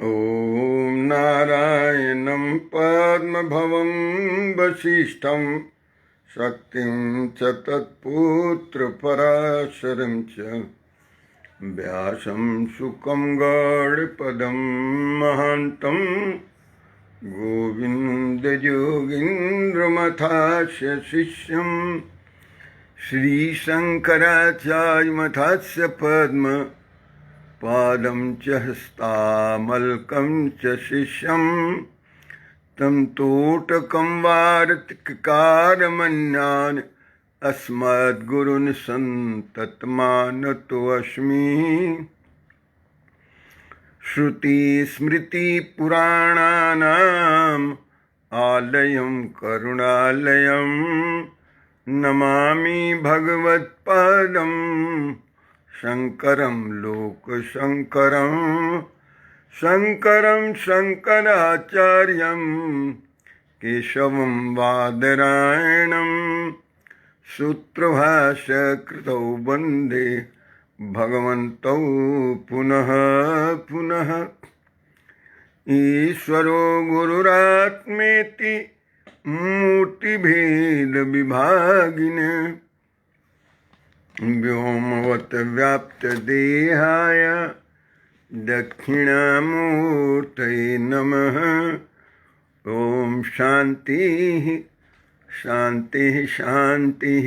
ॐ नारायणं पद्मभवं वसिष्ठं शक्तिं च तत्पुत्रपराशरं च व्यासं शुकं गौडपदं महान्तं गोविन्दयोगीन्द्रमथास्य शिष्यं श्रीशङ्कराचार्यमथास्य पद्म पादं च हस्तामलकं च शिष्यं तं तोटकं वार्तिककारमन्यान् अस्मद्गुरून् सन्ततमानतोऽस्मि। श्रुतिस्मृतिपुराणानाम् आलयं करुणालयं नमामि भगवत्पादं शङ्करं लोकशङ्करं शङ्करं शङ्कराचार्यं केशवं बादरायणं सूत्रभाष्यकृतौ वन्दे भगवन्तौ पुनः पुनः। ईश्वरो गुरुरात्मेति मूर्तिभेदविभागिने व्योमवत् व्याप्तदेहाय दक्षिणामूर्तये नमः। ॐ शान्तिः शान्तिः शान्तिः।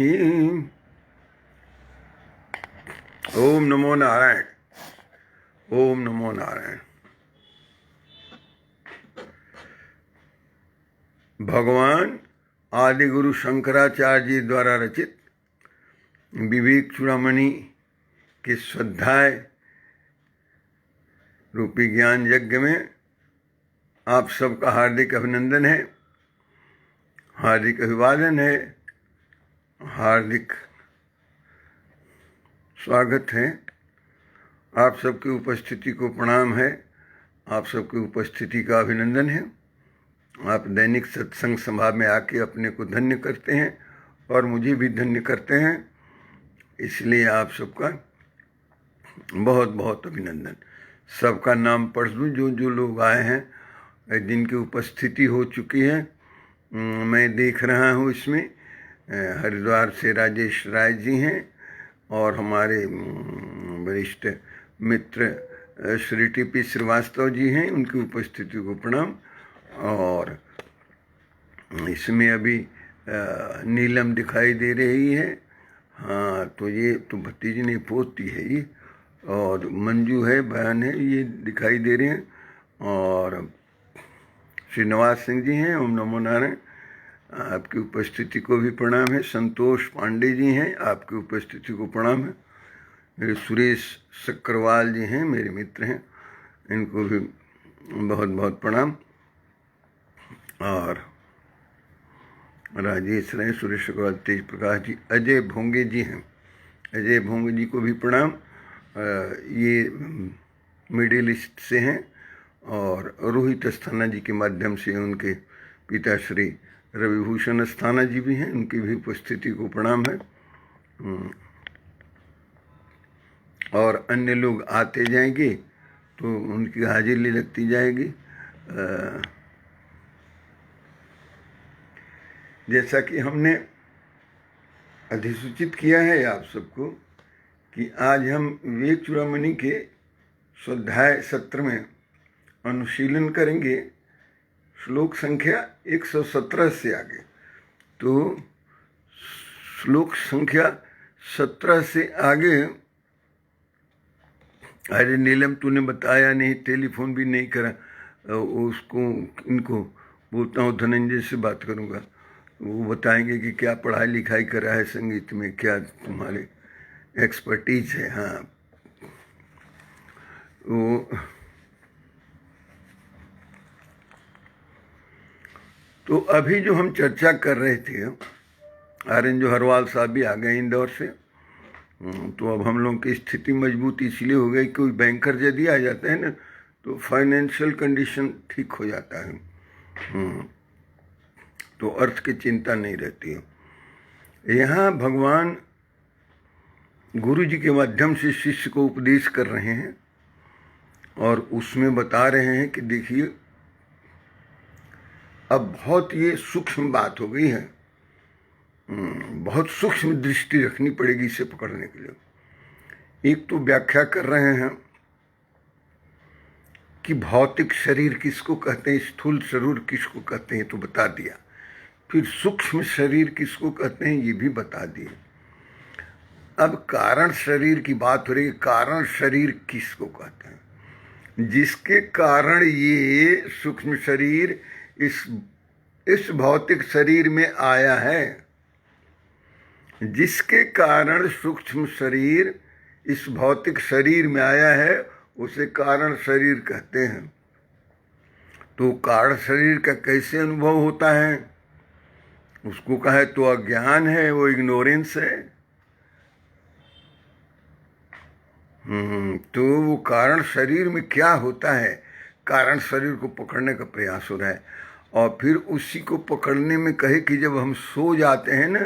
ओम नमो नारायण। ओम नमो नारायण। भगवान आदि गुरु शंकराचार्य जी द्वारा रचित विवेक चूड़ामणि के स्वाध्याय रूपी ज्ञान यज्ञ में आप सबका हार्दिक अभिनंदन है, हार्दिक अभिवादन है, हार्दिक स्वागत है। आप सबकी उपस्थिति को प्रणाम है, आप सबकी उपस्थिति का अभिनंदन है। आप दैनिक सत्संग सभा में आके अपने को धन्य करते हैं और मुझे भी धन्य करते हैं, इसलिए आप सबका बहुत बहुत अभिनंदन। सबका नाम पढ़ दूँ जो जो लोग आए हैं, जिनकी उपस्थिति हो चुकी है। मैं देख रहा हूँ इसमें हरिद्वार से राजेश राय जी हैं और हमारे वरिष्ठ मित्र श्री टी.पी. श्रीवास्तव जी हैं, उनकी उपस्थिति को प्रणाम। और इसमें अभी नीलम दिखाई दे रही है, हाँ, तो ये तो भतीजी नहीं पोती है ये, और मंजू है, बहन है, ये दिखाई दे रहे हैं। और श्रीनिवास सिंह जी हैं, ओम नमो नारायण, आपकी उपस्थिति को भी प्रणाम है। संतोष पांडे जी हैं, आपकी उपस्थिति को प्रणाम है। मेरे सुरेश सक्करवाल जी हैं, मेरे मित्र हैं, इनको भी बहुत बहुत प्रणाम। और राजेश राय, सुरेश सक्करवाल, तेज प्रकाश जी, अजय भोंगे जी हैं, अजय भोंगे जी को भी प्रणाम। ये मिडिल ईस्ट से हैं और रोहित अस्थाना जी के माध्यम से उनके पिता श्री रविभूषण अस्थाना जी भी हैं, उनकी भी उपस्थिति को प्रणाम है। और अन्य लोग आते जाएंगे तो उनकी हाजिरी लगती जाएगी। जैसा कि हमने अधिसूचित किया है आप सबको कि आज हम विवेक चूड़ामणि के स्वाध्याय सत्र में अनुशीलन करेंगे श्लोक संख्या 117 से आगे। तो श्लोक संख्या 17 से आगे, अरे नीलम तूने बताया नहीं, टेलीफोन भी नहीं करा, उसको इनको बोलता हूँ, धनंजय से बात करूँगा, वो बताएंगे कि क्या पढ़ाई लिखाई करा है संगीत में, क्या तुम्हारे एक्सपर्टीज है। हाँ, वो तो अभी जो हम चर्चा कर रहे थे, आर्यन जो हरवाल साहब भी आ गए इंदौर से, तो अब हम लोगों की स्थिति मजबूत इसलिए हो गई, कोई बैंकर यदि आ जाता है ना तो फाइनेंशियल कंडीशन ठीक हो जाता है, तो अर्थ की चिंता नहीं रहती है। यहाँ भगवान गुरु जी के माध्यम से शिष्य को उपदेश कर रहे हैं और उसमें बता रहे हैं कि देखिए अब बहुत ये सूक्ष्म बात हो गई है, बहुत सूक्ष्म दृष्टि रखनी पड़ेगी इसे पकड़ने के लिए। एक तो व्याख्या कर रहे हैं कि भौतिक शरीर किसको कहते हैं, स्थूल शरीर किसको कहते हैं तो बता दिया, फिर सूक्ष्म शरीर किसको कहते हैं ये भी बता दिए। अब कारण शरीर की बात हो रही है, कारण शरीर किसको कहते हैं, जिसके कारण ये सूक्ष्म शरीर इस भौतिक शरीर में आया है, जिसके कारण सूक्ष्म शरीर इस भौतिक शरीर में आया है उसे कारण शरीर कहते हैं। तो कारण शरीर का कैसे अनुभव होता है, उसको कहे तो अज्ञान है, वो इग्नोरेंस है। तो वो कारण शरीर में क्या होता है, कारण शरीर को पकड़ने का प्रयास हो रहा है। और फिर उसी को पकड़ने में कहे कि जब हम सो जाते हैं ना,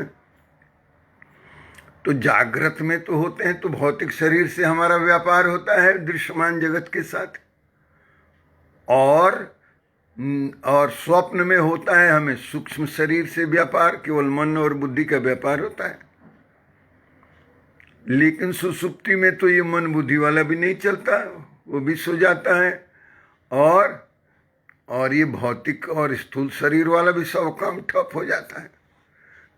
तो जागृत में तो होते हैं तो भौतिक शरीर से हमारा व्यापार होता है दृश्यमान जगत के साथ, और स्वप्न में होता है हमें सूक्ष्म शरीर से व्यापार, केवल मन और बुद्धि का व्यापार होता है। लेकिन सुसुप्ति में तो ये मन बुद्धि वाला भी नहीं चलता, वो भी सो जाता है, और ये भौतिक और स्थूल शरीर वाला भी सब काम ठप हो जाता है।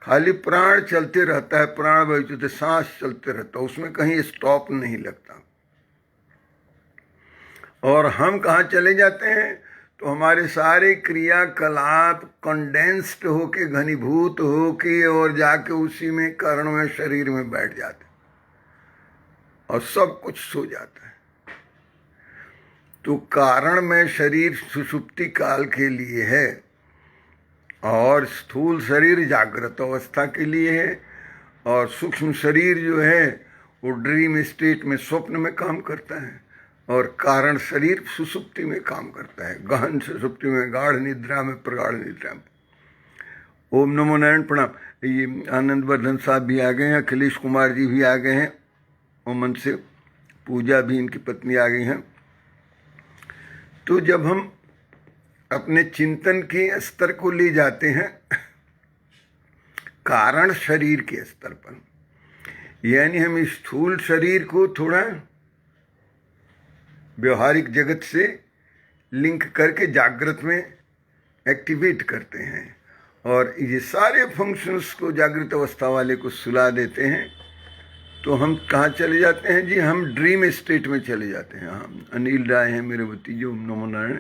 खाली प्राण चलते रहता है, प्राण वायु सांस चलते रहता है, उसमें कहीं स्टॉप नहीं लगता। और हम कहाँ चले जाते हैं, तो हमारे सारे क्रियाकलाप कंडेंस्ड होके, घनीभूत होके, और जाके उसी में कर्ण में शरीर में बैठ जाते और सब कुछ सो जाता है। तो कारण में शरीर सुषुप्ति काल के लिए है, और स्थूल शरीर जागृत अवस्था के लिए है, और सूक्ष्म शरीर जो है वो ड्रीम स्टेट में, स्वप्न में काम करता है, और कारण शरीर सुषुप्ति में काम करता है, गहन सुषुप्ति में, गाढ़ निद्रा में, प्रगाढ़ निद्रा में। ओम नमो नारायण। प्रणाम। ये आनंद वर्धन साहब भी आ गए हैं, अखिलेश कुमार जी भी आ गए हैं, ओमन से पूजा भी इनकी पत्नी आ गई हैं। तो जब हम अपने चिंतन के स्तर को ले जाते हैं कारण शरीर के स्तर पर, यानी हम स्थूल शरीर को थोड़ा व्यवहारिक जगत से लिंक करके जागृत में एक्टिवेट करते हैं, और ये सारे फंक्शंस को जागृत अवस्था वाले को सुला देते हैं, तो हम कहाँ चले जाते हैं जी, हम ड्रीम स्टेट में चले जाते हैं। हम अनिल राय हैं मेरे भतीजे, ओम नमो नारायण,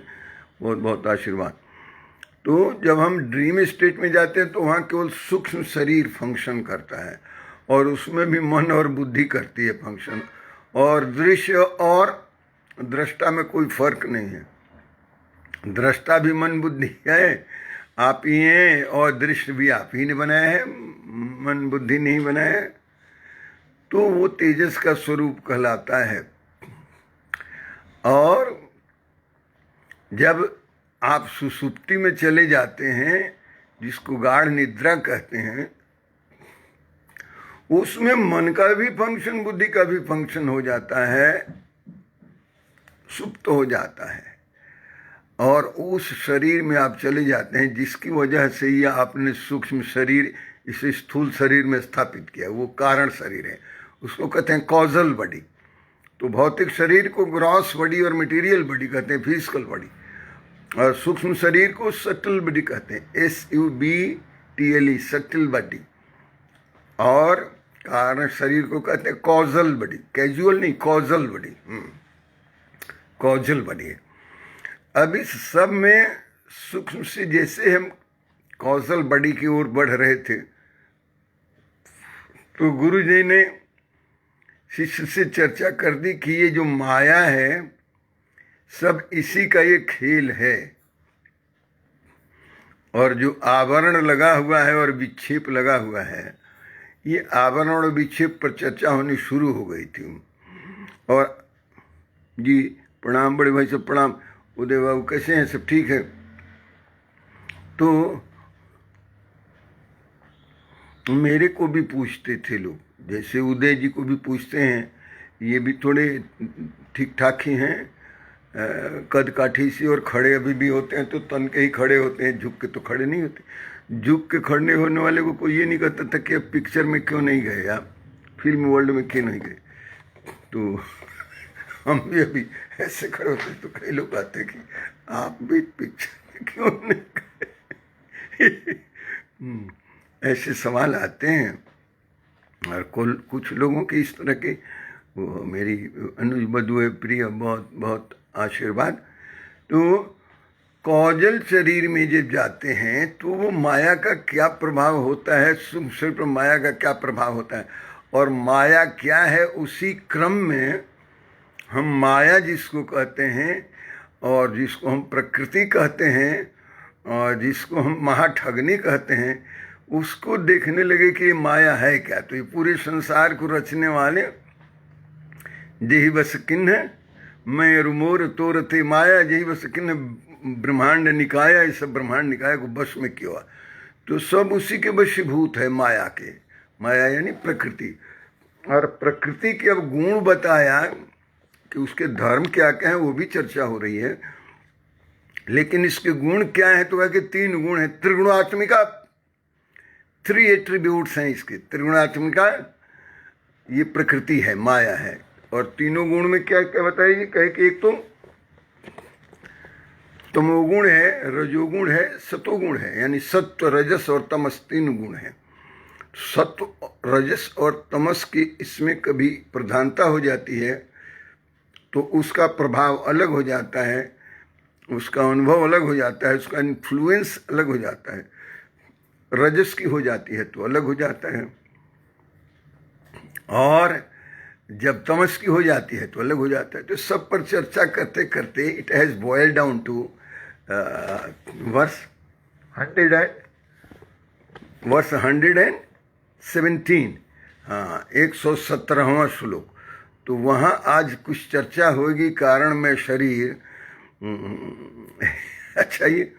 बहुत बहुत आशीर्वाद। तो जब हम ड्रीम स्टेट में जाते हैं तो वहाँ केवल सूक्ष्म शरीर फंक्शन करता है, और उसमें भी मन और बुद्धि करती है फंक्शन, और दृश्य और दृष्टा में कोई फर्क नहीं है। दृष्टा भी मन बुद्धि है, आप ही हैं, और दृश्य भी आप ही ने बनाया है, मन बुद्धि नहीं बनाया है। तो वो तेजस का स्वरूप कहलाता है। और जब आप सुसुप्ति में चले जाते हैं, जिसको गाढ़ निद्रा कहते हैं, उसमें मन का भी फंक्शन, बुद्धि का भी फंक्शन हो जाता है, सुप्त हो जाता है, और उस शरीर में आप चले जाते हैं जिसकी वजह से ये आपने सूक्ष्म शरीर इस स्थूल शरीर में स्थापित किया, वो कारण शरीर है, उसको कहते हैं कॉजल बॉडी। तो भौतिक शरीर को ग्रॉस बॉडी और मटेरियल बॉडी कहते हैं, फिजिकल बॉडी, और सूक्ष्म शरीर को सटल बॉडी कहते हैं, SUBTLE, सटल बॉडी, और कारण शरीर को कहते हैं कॉजल बॉडी, कैजुअल नहीं, कॉजल बॉडी, कॉजल बॉडी है। अब इस सब में सूक्ष्म से जैसे हम कॉजल बॉडी की ओर बढ़ रहे थे, तो गुरु जी ने शिष्य से चर्चा कर दी कि ये जो माया है सब इसी का ये खेल है, और जो आवरण लगा हुआ है और विक्षेप लगा हुआ है, ये आवरण और विक्षेप पर चर्चा होनी शुरू हो गई थी। और जी प्रणाम बड़े भाई साहब, प्रणाम। उदय बाबू कैसे हैं, सब ठीक है? तो मेरे को भी पूछते थे लोग, जैसे उदय जी को भी पूछते हैं, ये भी थोड़े ठीक ठाक ही हैं, कद काठी सी और खड़े अभी भी होते हैं तो तन के ही खड़े होते हैं, झुक के तो खड़े नहीं होते। झुक के खड़े होने वाले को कोई ये नहीं कहता था कि अब पिक्चर में क्यों नहीं गए, आप फिल्म वर्ल्ड में क्यों नहीं गए। तो हम भी अभी ऐसे खड़े होते तो कई लोग कहते कि आप भी पिक्चर में क्यों नहीं गए। ऐसे सवाल आते हैं। और कुछ लोगों के इस तरह के, वो मेरी अनुज बधुए प्रिय, बहुत बहुत आशीर्वाद। तो कौजल शरीर में जब जाते हैं तो वो माया का क्या प्रभाव होता है, शुभ शरीर पर माया का क्या प्रभाव होता है और माया क्या है, उसी क्रम में हम माया जिसको कहते हैं और जिसको हम प्रकृति कहते हैं और जिसको हम महाठगनी कहते हैं, उसको देखने लगे कि ये माया है क्या। तो ये पूरे संसार को रचने वाले जेहि बस किन्ह मैं रुमोर तोरते माया, जेहि बस किन्ह ब्रह्मांड निकाया, इस ब्रह्मांड निकाय को बस में किया। तो सब उसी के वशीभूत है माया के। माया यानी प्रकृति। और प्रकृति के अब गुण बताया कि उसके धर्म क्या क्या है, वो भी चर्चा हो रही है। लेकिन इसके गुण क्या है तो कहा कि 3 गुण है। त्रिगुणात्मिका, 3 एट्रीब्यूट्स हैं इसके। त्रिगुणात्मिका ये प्रकृति है, माया है। और तीनों गुण में क्या क्या बताइए, कहे कि एक तो तमोगुण है, रजोगुण है, सतोगुण है, यानी सत्व रजस और तमस 3 गुण है। सत्व रजस और तमस की इसमें कभी प्रधानता हो जाती है तो उसका प्रभाव अलग हो जाता है, उसका अनुभव अलग हो जाता है, उसका इन्फ्लुएंस अलग हो जाता है। रजस की हो जाती है तो अलग हो जाता है, और जब तमस की हो जाती है तो अलग हो जाता है। तो सब पर चर्चा करते करते it has boiled down to verse 117, हाँ 117वां श्लोक। तो वहाँ आज कुछ चर्चा होगी, कारण में शरीर। अच्छा, ये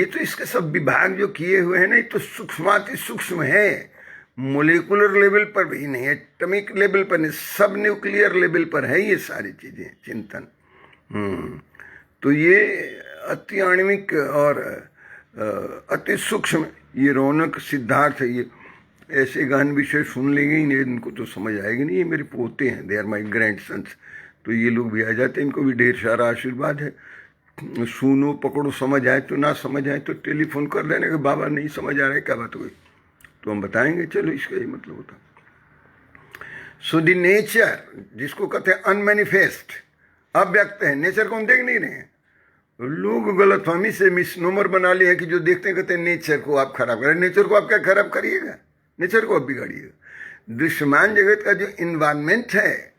तो इसके सब विभाग जो किए हुए हैं ना, ये तो सूक्ष्माति सूक्ष्म है, मोलिकुलर लेवल पर भी नहीं, एटॉमिक लेवल पर नहीं, सब न्यूक्लियर लेवल पर है ये सारी चीजें, चिंतन। तो ये अति आणविक और अति सूक्ष्म, ये रौनक सिद्धार्थ है। ये ऐसे गहन विषय सुन लेंगे ही नहीं, इनको तो समझ आएगी नहीं। ये मेरे पोते हैं, they are my grandsons. तो ये लोग भी आ जाते हैं, इनको भी ढेर सारा आशीर्वाद है। सुनो, पकड़ो, समझ आए तो, ना समझ आए तो टेलीफोन कर देने कि बाबा नहीं समझ आ रहा है, क्या बात हुई, तो हम बताएंगे, चलो इसका ये मतलब होता। सो द नेचर, जिसको कहते हैं अनमैनिफेस्ट, अव्यक्त है, नेचर को हम देख नहीं रहे हैं। लोग गलतफहमी से मिसनोमर बना लिए हैं कि जो देखते हैं कहते हैं नेचर को आप खराब करें। नेचर को आप क्या खराब करिएगा, नेचर को आप बिगाड़िएगा। दृश्यमान जगत का जो इन्वायरमेंट है,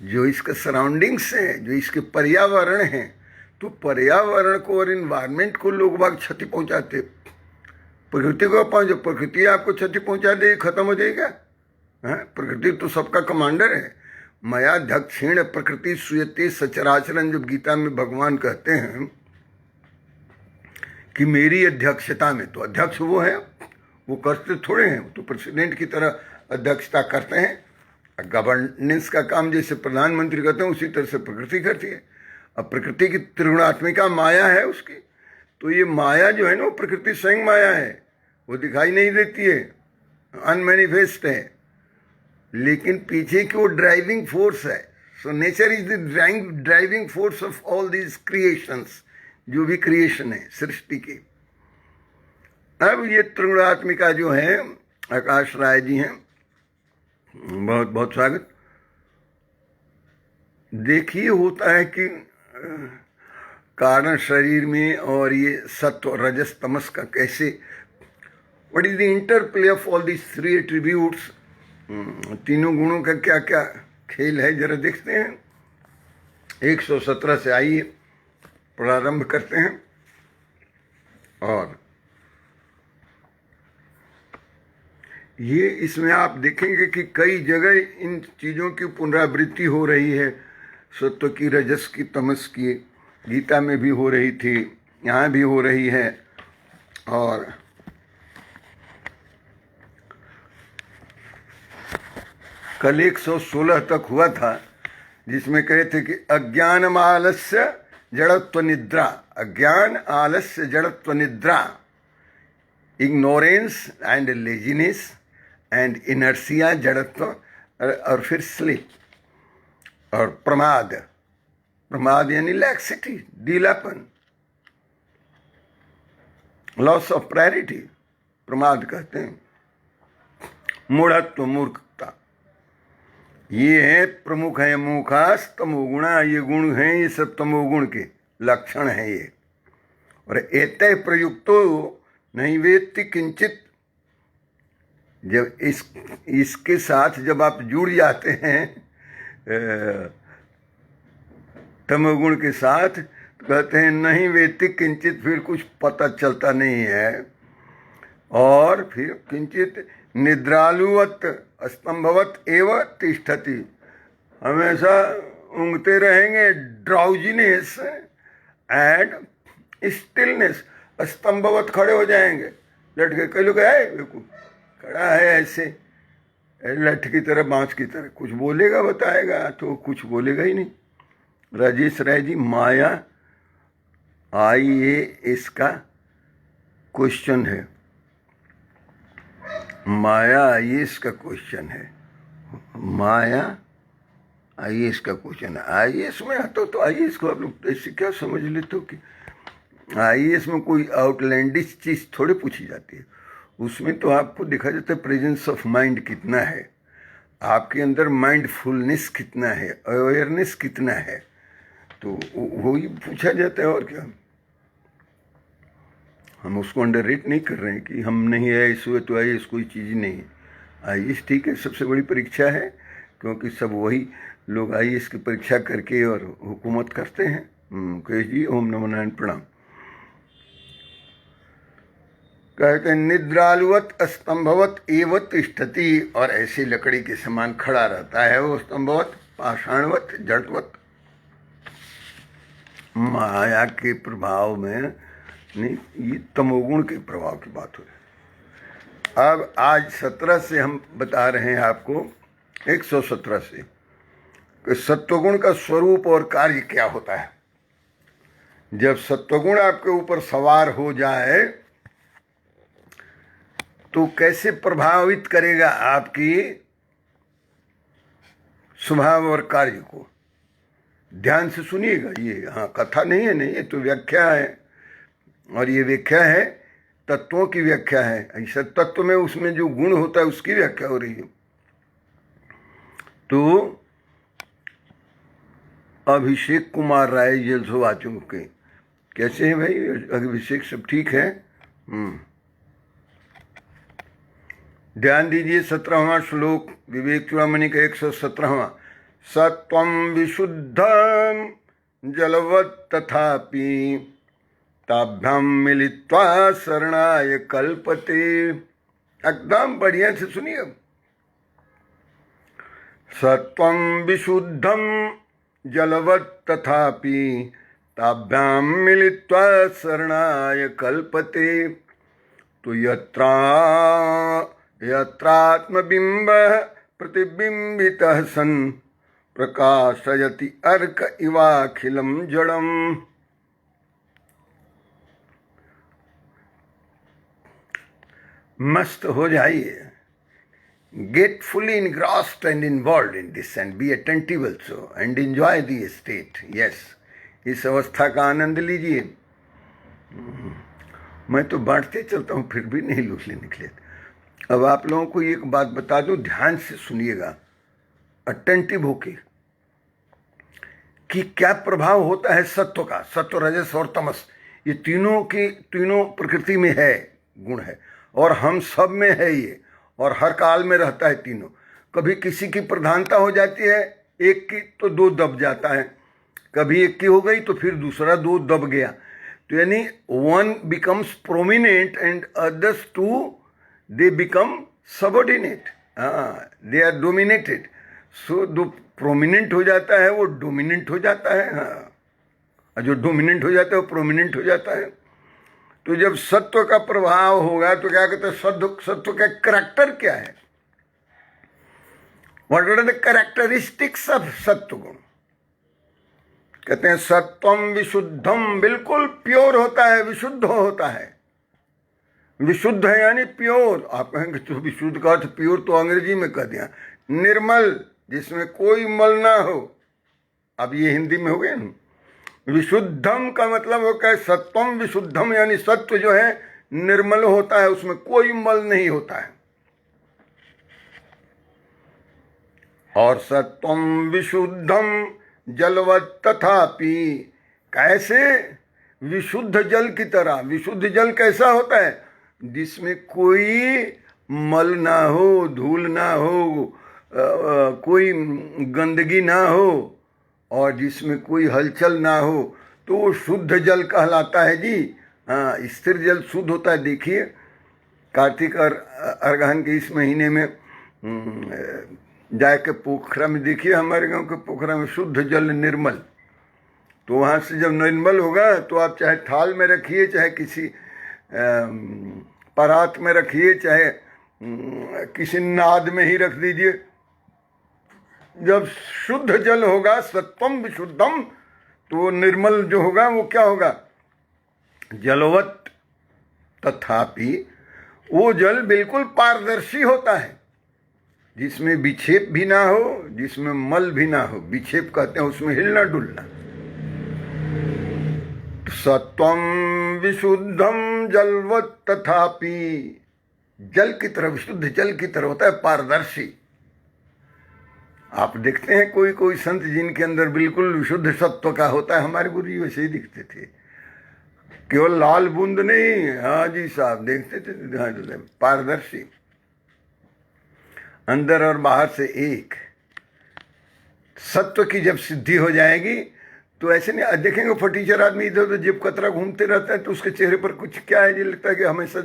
जो इसका सराउंडिंग्स है, जो इसके पर्यावरण है, तो पर्यावरण को और इन्वायरमेंट को लोग बाग क्षति पहुंचाते। प्रकृति को पहुंचे, प्रकृति आपको क्षति पहुंचा दे, खत्म हो जाएगा। प्रकृति तो सबका कमांडर है। मया दक्षिण प्रकृति सुयते सचराचरण, जब गीता में भगवान कहते हैं कि मेरी अध्यक्षता में, तो अध्यक्ष वो है, वो करते थोड़े हैं, तो प्रेसिडेंट की तरह अध्यक्षता करते हैं। गवर्नेंस का काम जैसे प्रधानमंत्री करते हैं उसी तरह से प्रकृति करती है। अब प्रकृति की त्रिगुणात्मिका माया है उसकी, तो ये माया जो है ना, वो प्रकृति स्वयं माया है, वो दिखाई नहीं देती है, अनमैनिफेस्ट है, लेकिन पीछे की वो ड्राइविंग फोर्स है। So nature is the driving force of all these creations, जो भी क्रिएशन है सृष्टि की। अब ये त्रिगुणात्मिका जो है, आकाश राय जी हैं, बहुत बहुत स्वागत। देखिए, होता है कि कारण शरीर में और ये सत्व रजस तमस का कैसे, what is the interplay of all these 3 attributes, तीनों गुणों का क्या क्या खेल है, जरा देखते हैं। 117 से आइए प्रारंभ करते हैं। और ये इसमें आप देखेंगे कि कई जगह इन चीज़ों की पुनरावृत्ति हो रही है, सत्व की, रजस की, तमस की। गीता में भी हो रही थी, यहाँ भी हो रही है। और कल 116 तक हुआ था, जिसमें कहे थे कि अज्ञान आलस्य जड़त्व निद्रा, अज्ञान आलस्य जड़त्व निद्रा, ignorance and laziness and inertia जड़त्व, और फिर स्लीप, और प्रमाद, प्रमाद यानी लैक्सिटी, ढीलापन, लॉस ऑफ प्रायोरिटी, प्रमाद कहते हैं। मूढ़त्व, मूर्खता, ये है प्रमुख है मूखास तमोगुणा, ये गुण हैं, ये सब तमोगुण के लक्षण हैं ये। और एतय प्रयुक्तो नहीं वेत्ति किंचित, जब इसके साथ जब आप जुड़ जाते हैं तमोगुण के साथ, तो कहते हैं नहीं वेत्ति किंचित, फिर कुछ पता चलता नहीं है। और फिर किंचित निद्रालुवत स्तंभवत एव तिष्ठति, हमेशा ऊँघते रहेंगे, ड्राउजीनेस एंड स्टिलनेस, स्तंभवत खड़े हो जाएंगे, लटके। कई लोग है खड़ा है ऐसे लठ की तरह, बांस की तरह, कुछ बोलेगा बताएगा तो कुछ बोलेगा ही नहीं। राजेश राय जी, माया IAS का क्वेश्चन है, माया IAS का क्वेश्चन है, माया IAS का क्वेश्चन है। IAS में आता तो IAS को आप लोग ऐसे क्या समझ लेते हो कि IAS में कोई आउटलैंडिश चीज़ थोड़ी पूछी जाती है। उसमें तो आपको देखा जाता है प्रेजेंस ऑफ माइंड कितना है, आपके अंदर माइंडफुलनेस कितना है, अवेयरनेस कितना है, तो वही पूछा जाता है। और क्या, हम उसको अंडर रेट नहीं कर रहे हैं कि हम नहीं है इस हुए तो IAS कोई चीज़ ही नहीं है। IAS ठीक है, सबसे बड़ी परीक्षा है, क्योंकि सब वही लोग IAS की परीक्षा करके और हुकूमत करते हैं। कहे जी ओम नमो नारायण प्रणाम। कहते हैं निद्रालुवत स्तंभवत एव तिष्ठति, और ऐसी लकड़ी के समान खड़ा रहता है वो, स्तंभवत पाषाणवत जड़वत, माया के प्रभाव में नहीं, ये तमोगुण के प्रभाव की बात हो रही। अब आज 17 से हम बता रहे हैं आपको, 117 से, कि सत्वगुण का स्वरूप और कार्य क्या होता है। जब सत्वगुण आपके ऊपर सवार हो जाए तो कैसे प्रभावित करेगा आपकी स्वभाव और कार्य को, ध्यान से सुनिएगा। ये हाँ कथा नहीं है, नहीं, ये तो व्याख्या है, और ये व्याख्या है तत्वों की व्याख्या है। ऐसा तत्व में उसमें जो गुण होता है उसकी व्याख्या हो रही है। तो अभिषेक कुमार राय जलसवाचों के कैसे हैं भाई? अभिषेक सब ठीक है? ध्यान दीजिए 17वां श्लोक विवेक चूड़ामणि का 117वां। सत्वं विशुद्धं जलवत् तथापि ताभ्याम मिलित्वा शरणाय कल्पते। एकदम बढ़िया से सुनिए। सत्वं विशुद्धं जलवत् तथापि ताभ्याम मिलित्वा शरणाय कल्पते। तो यत्रात्मबिम्बः प्रतिबिम्बितः सन् प्रकाशयति अर्क इवाखिलं जडम्। मस्त हो जाइए, get fully engrossed and involved in this and be attentive also and enjoy the state. Yes, इस अवस्था का आनंद लीजिए। मैं तो बांटते चलता हूँ फिर भी नहीं लूटले निकले। अब आप लोगों को एक बात बता दूं, ध्यान से सुनिएगा, अटेंटिव होके, कि क्या प्रभाव होता है सत्व का। सत्व, रजस और तमस, ये तीनों प्रकृति में है, गुण है, और हम सब में है ये, और हर काल में रहता है तीनों। कभी किसी की प्रधानता हो जाती है, एक की तो दो दब जाता है, कभी एक की हो गई तो फिर दूसरा दो दब गया। तो यानी one becomes prominent and others to they become subordinate, they are dominated. So जो प्रोमिनेंट हो जाता है वो डोमिनेंट हो जाता है, हाँ, जो डोमिनेंट हो जाता है वो प्रोमिनेंट हो जाता है। तो जब सत्व का प्रभाव होगा तो क्या कहते हैं, सत्व का कैरेक्टर क्या है, what are the characteristics of sattva guna. कहते हैं सत्वम विशुद्धम, बिल्कुल प्योर होता है, विशुद्ध होता है। विशुद्ध है यानी प्योर। आप कहेंगे तो विशुद्ध का अर्थ प्योर तो अंग्रेजी में कह दिया, निर्मल, जिसमें कोई मल ना हो। अब ये हिंदी में हो गया ना। विशुद्धम का मतलब होता है सत्वम विशुद्धम, यानी सत्व जो है निर्मल होता है, उसमें कोई मल नहीं होता है। और सत्वम विशुद्धम जलवत् तथापि, कैसे? विशुद्ध जल की तरह। विशुद्ध जल कैसा होता है? जिसमें कोई मल ना हो, धूल ना हो, कोई गंदगी ना हो, और जिसमें कोई हलचल ना हो, तो वो शुद्ध जल कहलाता है जी। हाँ, स्थिर जल शुद्ध होता है। देखिए कार्तिक और अरगहन के इस महीने में जाके पोखरा में देखिए, हमारे गांव के पोखरा में शुद्ध जल निर्मल। तो वहाँ से जब निर्मल होगा तो आप चाहे थाल में रखिए, चाहे किसी परात में रखिए, चाहे किसी नाद में ही रख दीजिए। जब शुद्ध जल होगा सत्वम विशुद्धम, तो वो निर्मल जो होगा वो क्या होगा? जलवत् तथापि, वो जल बिल्कुल पारदर्शी होता है, जिसमें विक्षेप भी ना हो, जिसमें मल भी ना हो। विक्षेप कहते हैं उसमें हिलना डुलना। सत्वम विशुद्धम जलवत् तथापि, जल की तरह, विशुद्ध जल की तरह होता है, पारदर्शी। आप देखते हैं कोई कोई संत जिनके अंदर बिल्कुल विशुद्ध सत्व का होता है, हमारे गुरु जी वैसे ही दिखते थे, केवल लाल बूंद नहीं। हाँ जी साहब, देखते थे पारदर्शी, अंदर और बाहर से एक। सत्व की जब सिद्धि हो जाएगी तो ऐसे नहीं देखेंगे फटीचर आदमी इधर उधर जेब कतरा घूमते रहता है, तो उसके चेहरे पर कुछ क्या है, ये लगता है कि हमेशा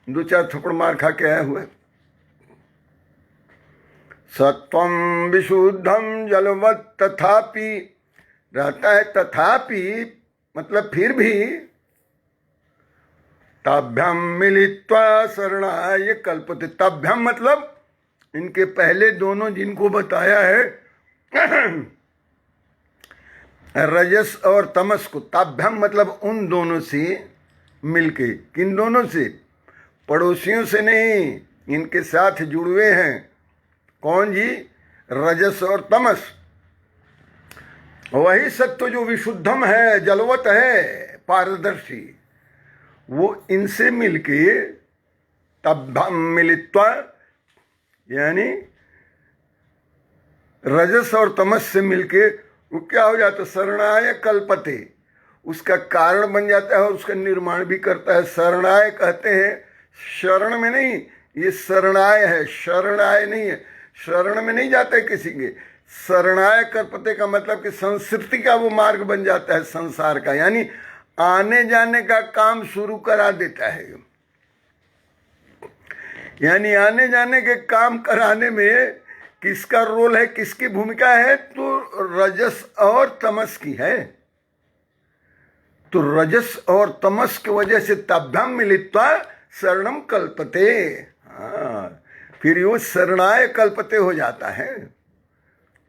2-4 थप्पड़ मार खा के आया हुआ है। सत्वम विशुद्धम जलवत् तथापि रहता है। तथापि मतलब फिर भी। ताभ्याम मिलित्वा शरणाय कल्पते। ताभ्याम मतलब इनके पहले दोनों जिनको बताया है रजस और तमस को। ताभ्याम मतलब उन दोनों से मिलके। किन दोनों से? पड़ोसियों से नहीं, इनके साथ जुड़े हैं। कौन जी? रजस और तमस। वही सत्व जो विशुद्धम है, जलवत है, पारदर्शी, वो इनसे मिलके तभ्याम मिलित्वा, यानी रजस और तमस से मिलके वो क्या हो जाता है? शरणाय कल्पते, उसका कारण बन जाता है और उसका निर्माण भी करता है। शरणाय कहते हैं शरण में नहीं, ये शरणाय है, शरणाय नहीं है। शरण में नहीं जाते किसी के। शरणाय कल्पते का मतलब कि संस्कृति का वो मार्ग बन जाता है, संसार का, यानी आने जाने का काम शुरू करा देता है। यानी आने जाने के काम कराने में किसका रोल है, किसकी भूमिका है? तो रजस और तमस की है। तो रजस और तमस की वजह से ताभ्याम मिलित्वा शरणम कल्पते। हाँ, फिर वो शरणाय कल्पते हो जाता है।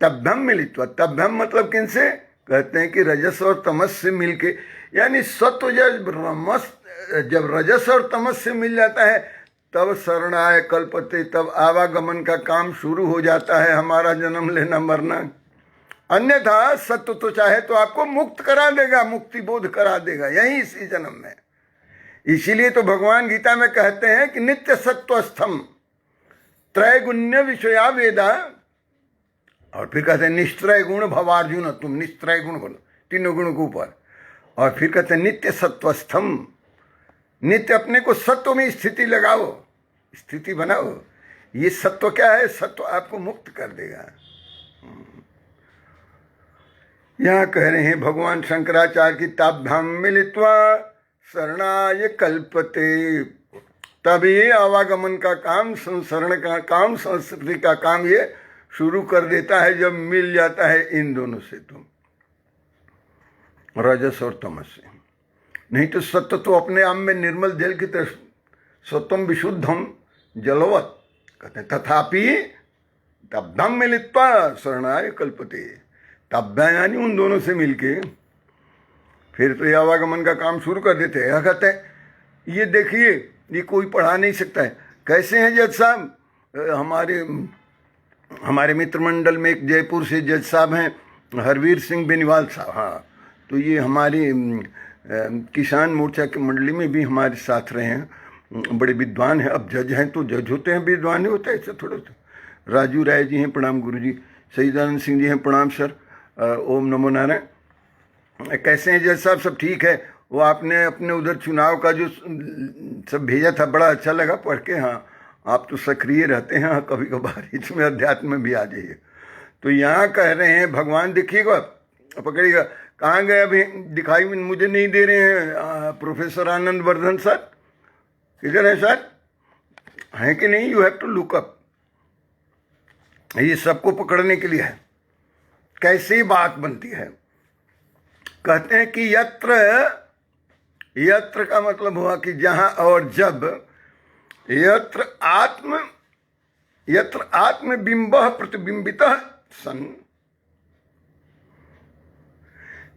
ताभ्याम मिलित्वा, ताभ्याम मतलब किनसे? कहते हैं कि रजस और तमस से मिलके, यानी सत्व जब रजस और तमस से मिल जाता है तब शरणाय कल्पते, तब आवागमन का काम शुरू हो जाता है, हमारा जन्म लेना मरना। अन्यथा सत्व तो चाहे तो आपको मुक्त करा देगा, मुक्ति बोध करा देगा यही इसी जन्म में। इसीलिए तो भगवान गीता में कहते हैं कि नित्य सत्वस्थम त्रैगुण्य विषया वेदा, और फिर कहते हैं निस्त्रय गुण भवार्जुन, तुम निस्त्रय गुण बनो, तीनों गुण के ऊपर। और फिर कहते हैं नित्य सत्वस्थम, नित्य अपने को सत्व में स्थिति लगाओ, स्थिति बनाओ। ये सत्व क्या है? सत्व आपको मुक्त कर देगा। यहाँ कह रहे हैं भगवान शंकराचार्य की ताभ्याम मिलित्वा शरणाय कल्पते, तब ये आवागमन का काम, संसरण का काम, संस्कृति का काम ये शुरू कर देता है जब मिल जाता है इन दोनों से, तो रजस और तमस से। नहीं तो सत्व तो अपने आप में निर्मल जल की तरह, सत्वम विशुद्धम जलवत् कहते हैं। तथापि ताभ्याम मिलित्वा शरणाय कल्पते, ताभ्याम यानी उन दोनों से मिलके फिर तो ये आवागमन का काम शुरू कर देते हैं। कहते हैं ये देखिए ये कोई पढ़ा नहीं सकता है। कैसे हैं जज साहब? हमारे मित्र मंडल में एक जयपुर से जज साहब हैं, हरवीर सिंह बेनीवाल साहब। हाँ, तो ये हमारी किसान मोर्चा की मंडली में भी हमारे साथ रहे हैं, बड़े विद्वान हैं। अब जज हैं तो जज होते हैं, विद्वान नहीं होता ऐसा थोड़ा सा। राजू राय जी हैं, प्रणाम गुरु जी। सईदानंद सिंह जी हैं, प्रणाम सर। ओम नमो नारायण। कैसे हैं जज साहब? सब ठीक है। वो आपने अपने उधर चुनाव का जो सब भेजा था बड़ा अच्छा लगा पढ़ के। हाँ, आप तो सक्रिय रहते हैं। हाँ, कभी कभार इसमें अध्यात्म में भी आ जाइए। तो यहाँ कह रहे हैं भगवान दिखिएगा, पकड़िएगा। कहाँ गए अभी? दिखाई मुझे नहीं दे रहे हैं प्रोफेसर आनंद वर्धन सर। किधर है सर? हैं कि नहीं? You have to look up. ये सबको पकड़ने के लिए है। कैसी बात बनती है? कहते हैं कि यत्र का मतलब हुआ कि जहां और जब। यत्र आत्म बिंब प्रतिबिंबित सन।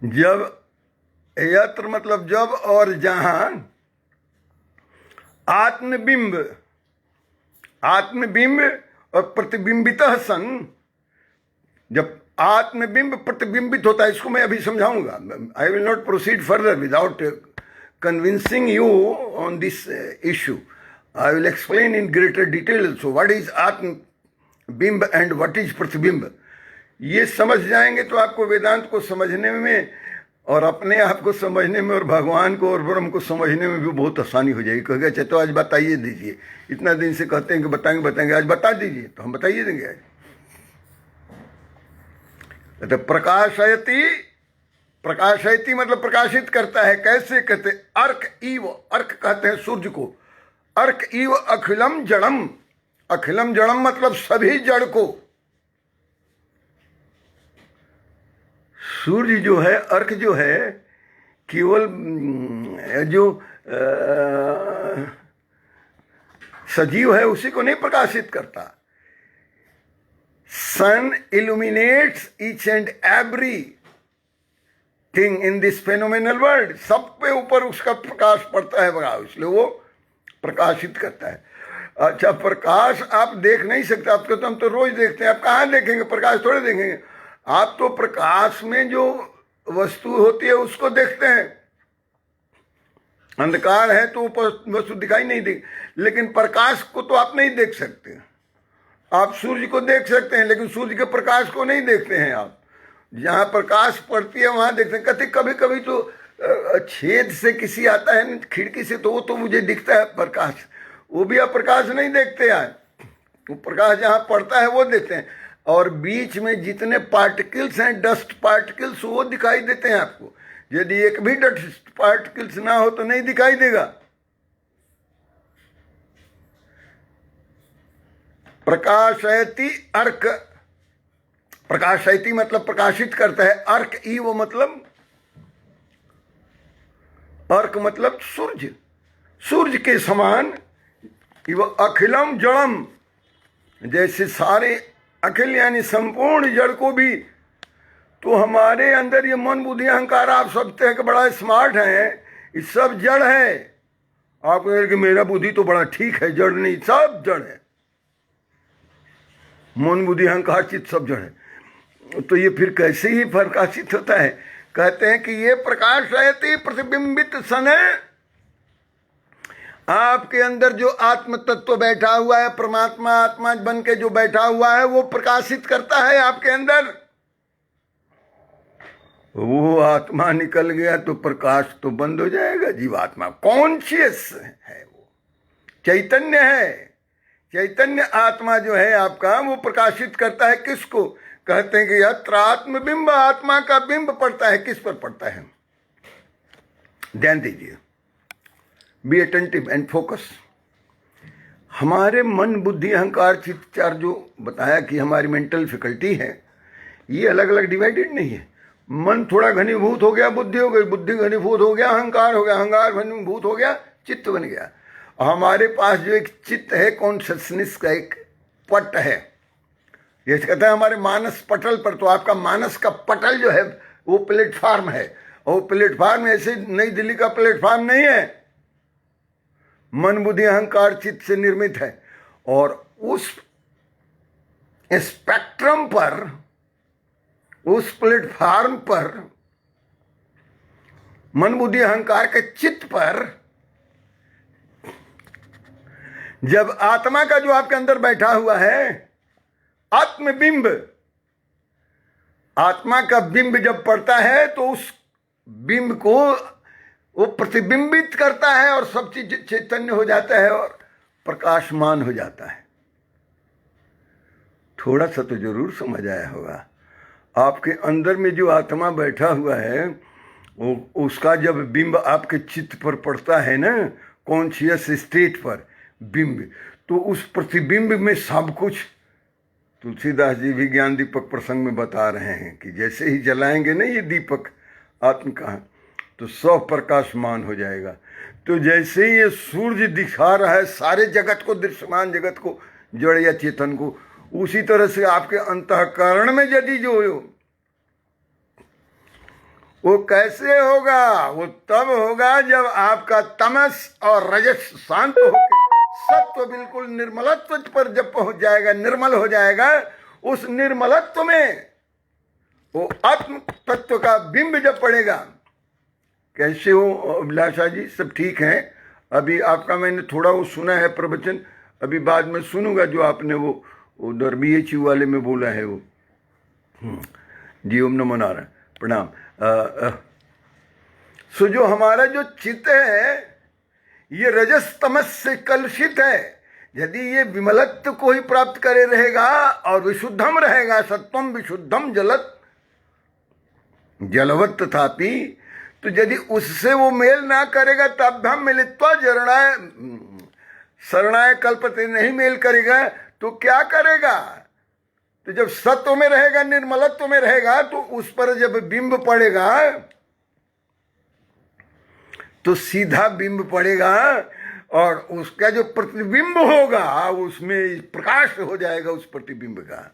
जब, यत्र मतलब जब और जहां आत्मबिंब और प्रतिबिंबित सन। जब आत्मबिंब प्रतिबिंबित होता है, इसको मैं अभी समझाऊंगा। I will not proceed further without convincing you on this issue. I will explain in greater detail. So what is Atmabimb and what is प्रतिबिंब? ये समझ जाएंगे तो आपको वेदांत को समझने में और अपने आप को समझने में और भगवान को और ब्रह्म को समझने में भी बहुत आसानी हो जाएगी। कहेगा अच्छा तो आज बताइए दीजिए, इतना दिन से कहते हैं कि बताएंगे, आज बता दीजिए। तो हम बताइए देंगे आज। तो प्रकाशयति मतलब प्रकाशित करता है। कैसे? कहते अर्क इव, अर्क कहते हैं सूर्य को। अर्क इव अखिलम जड़म। अखिलम जड़म मतलब सभी जड़ को। सूर्य जो है, अर्क जो है, केवल जो सजीव है उसी को नहीं प्रकाशित करता। Sun illuminates each and everything in this phenomenal world. सब पे ऊपर उसका प्रकाश पड़ता है बड़ा, इसलिए वो प्रकाशित करता है। अच्छा, प्रकाश आप देख नहीं सकते। आपको तो हम तो रोज देखते हैं, आप कहाँ देखेंगे? प्रकाश थोड़े देखेंगे। आप तो प्रकाश में जो वस्तु होती है उसको देखते हैं। अंधकार है तो वस्तु दिखाई नहीं देगी, लेकिन प्रकाश को तो आप नहीं देख सकते। आप सूर्य को देख सकते हैं, लेकिन सूर्य के प्रकाश को नहीं देखते हैं आप। जहाँ प्रकाश पड़ती है वहां देखते हैं। कहते कभी कभी तो छेद से किसी आता है खिड़की से, तो वो तो मुझे दिखता है प्रकाश, वो भी आप प्रकाश नहीं देखते हैं। तो प्रकाश जहाँ पड़ता है वो देखते हैं। और बीच में जितने पार्टिकल्स हैं, डस्ट पार्टिकल्स, वो दिखाई देते हैं आपको। यदि एक भी डस्ट पार्टिकल्स ना हो तो नहीं दिखाई देगा। प्रकाशयति अर्क। प्रकाशयति मतलब प्रकाशित करता है। अर्क ई वो मतलब, अर्क मतलब सूर्य। सूर्य के समान वो अखिलम जड़म, जैसे सारे अखिल यानी संपूर्ण जड़ को भी। तो हमारे अंदर ये मन बुद्धि अहंकार, आप सोचते हैं कि बड़ा स्मार्ट है, ये सब जड़ है। आप कहेंगे कि मेरा बुद्धि तो बड़ा ठीक है, जड़ नहीं, सब जड़ है। मन बुद्धि अहंकार चित्त सब जड़ है। तो ये फिर कैसे ही प्रकाशित होता है? कहते हैं कि ये प्रकाश रहती प्रतिबिंबित सन है। आपके अंदर जो आत्म तत्व बैठा हुआ है, परमात्मा आत्मा बन के जो बैठा हुआ है, वो प्रकाशित करता है आपके अंदर। वो आत्मा निकल गया तो प्रकाश तो बंद हो जाएगा। जीवात्मा कॉन्शियस है, वो चैतन्य है। चैतन्य आत्मा जो है आपका, वो प्रकाशित करता है किसको? कहते हैं कि यत्र आत्मबिंब, आत्मा का बिंब पड़ता है। किस पर पड़ता है? ध्यान दीजिए, बी अटेंटिव एंड फोकस। हमारे मन बुद्धि अहंकार चित्त चार जो बताया कि हमारी मेंटल फैकल्टी है, ये अलग अलग डिवाइडेड नहीं है। मन थोड़ा घनीभूत हो गया, बुद्धि हो गई, बुद्धि घनीभूत हो गया, अहंकार हो गया, अहंकार घनीभूत हो गया, चित्त बन गया। हमारे पास जो एक चित्त है, कॉन्शियसनेस का एक पट है, जैसे कहते हैं हमारे मानस पटल पर। तो आपका मानस का पटल जो है वो प्लेटफॉर्म है, और प्लेटफार्म ऐसे नई दिल्ली का प्लेटफार्म नहीं है, मन बुद्धि अहंकार चित्त से निर्मित है। और उस स्पेक्ट्रम पर, उस प्लेटफार्म पर, मन बुद्धि अहंकार के चित्त पर जब आत्मा का जो आपके अंदर बैठा हुआ है आत्मबिंब, आत्मा का बिंब जब पड़ता है तो उस बिंब को वो प्रतिबिंबित करता है और सब चीज चैतन्य हो जाता है और प्रकाशमान हो जाता है। थोड़ा सा तो जरूर समझ आया होगा। आपके अंदर में जो आत्मा बैठा हुआ है वो, उसका जब बिंब आपके चित्त पर पड़ता है ना, कॉन्शियस स्टेट पर बिंब, तो उस प्रतिबिंब में सब कुछ, तुलसीदास जी भी ज्ञान दीपक प्रसंग में बता रहे हैं कि जैसे ही जलाएंगे ना ये दीपक आत्म का, तो सब प्रकाशमान हो जाएगा। तो जैसे ही ये सूर्य दिखा रहा है सारे जगत को, दृश्यमान जगत को, जड़ या चेतन को, उसी तरह से आपके अंतःकरण में यदि जो वो कैसे होगा, वो तब होगा जब आपका तमस और रजस शांत होकर सत्व बिल्कुल निर्मलत्व पर जब पहुंच जाएगा, निर्मल हो जाएगा। उस निर्मलत्व में वो आत्म तत्व का बिंब जब पड़ेगा। कैसे हो अभिलाषा जी? सब ठीक है? अभी आपका मैंने थोड़ा वो सुना है प्रवचन, अभी बाद में सुनूंगा जो आपने वो उधर BHU वाले में बोला है वो। जी ओम नमो नारायण, प्रणाम। सो जो हमारा जो चित्त है ये रजस तमस से कलुषित है। यदि ये विमलत्व को ही प्राप्त करे रहेगा और विशुद्धम रहेगा, सत्वम विशुद्धम जलत जलवत तथापि, तो यदि उससे वो मेल ना करेगा तब हम मिलित्वा जरणाय शरणाय कल्पते, नहीं मेल करेगा तो क्या करेगा? तो जब सत्व में रहेगा, निर्मलत्व में रहेगा, तो उस पर जब बिंब पड़ेगा तो सीधा बिंब पड़ेगा और उसका जो प्रतिबिंब होगा उसमें प्रकाश हो जाएगा उस प्रतिबिंब का।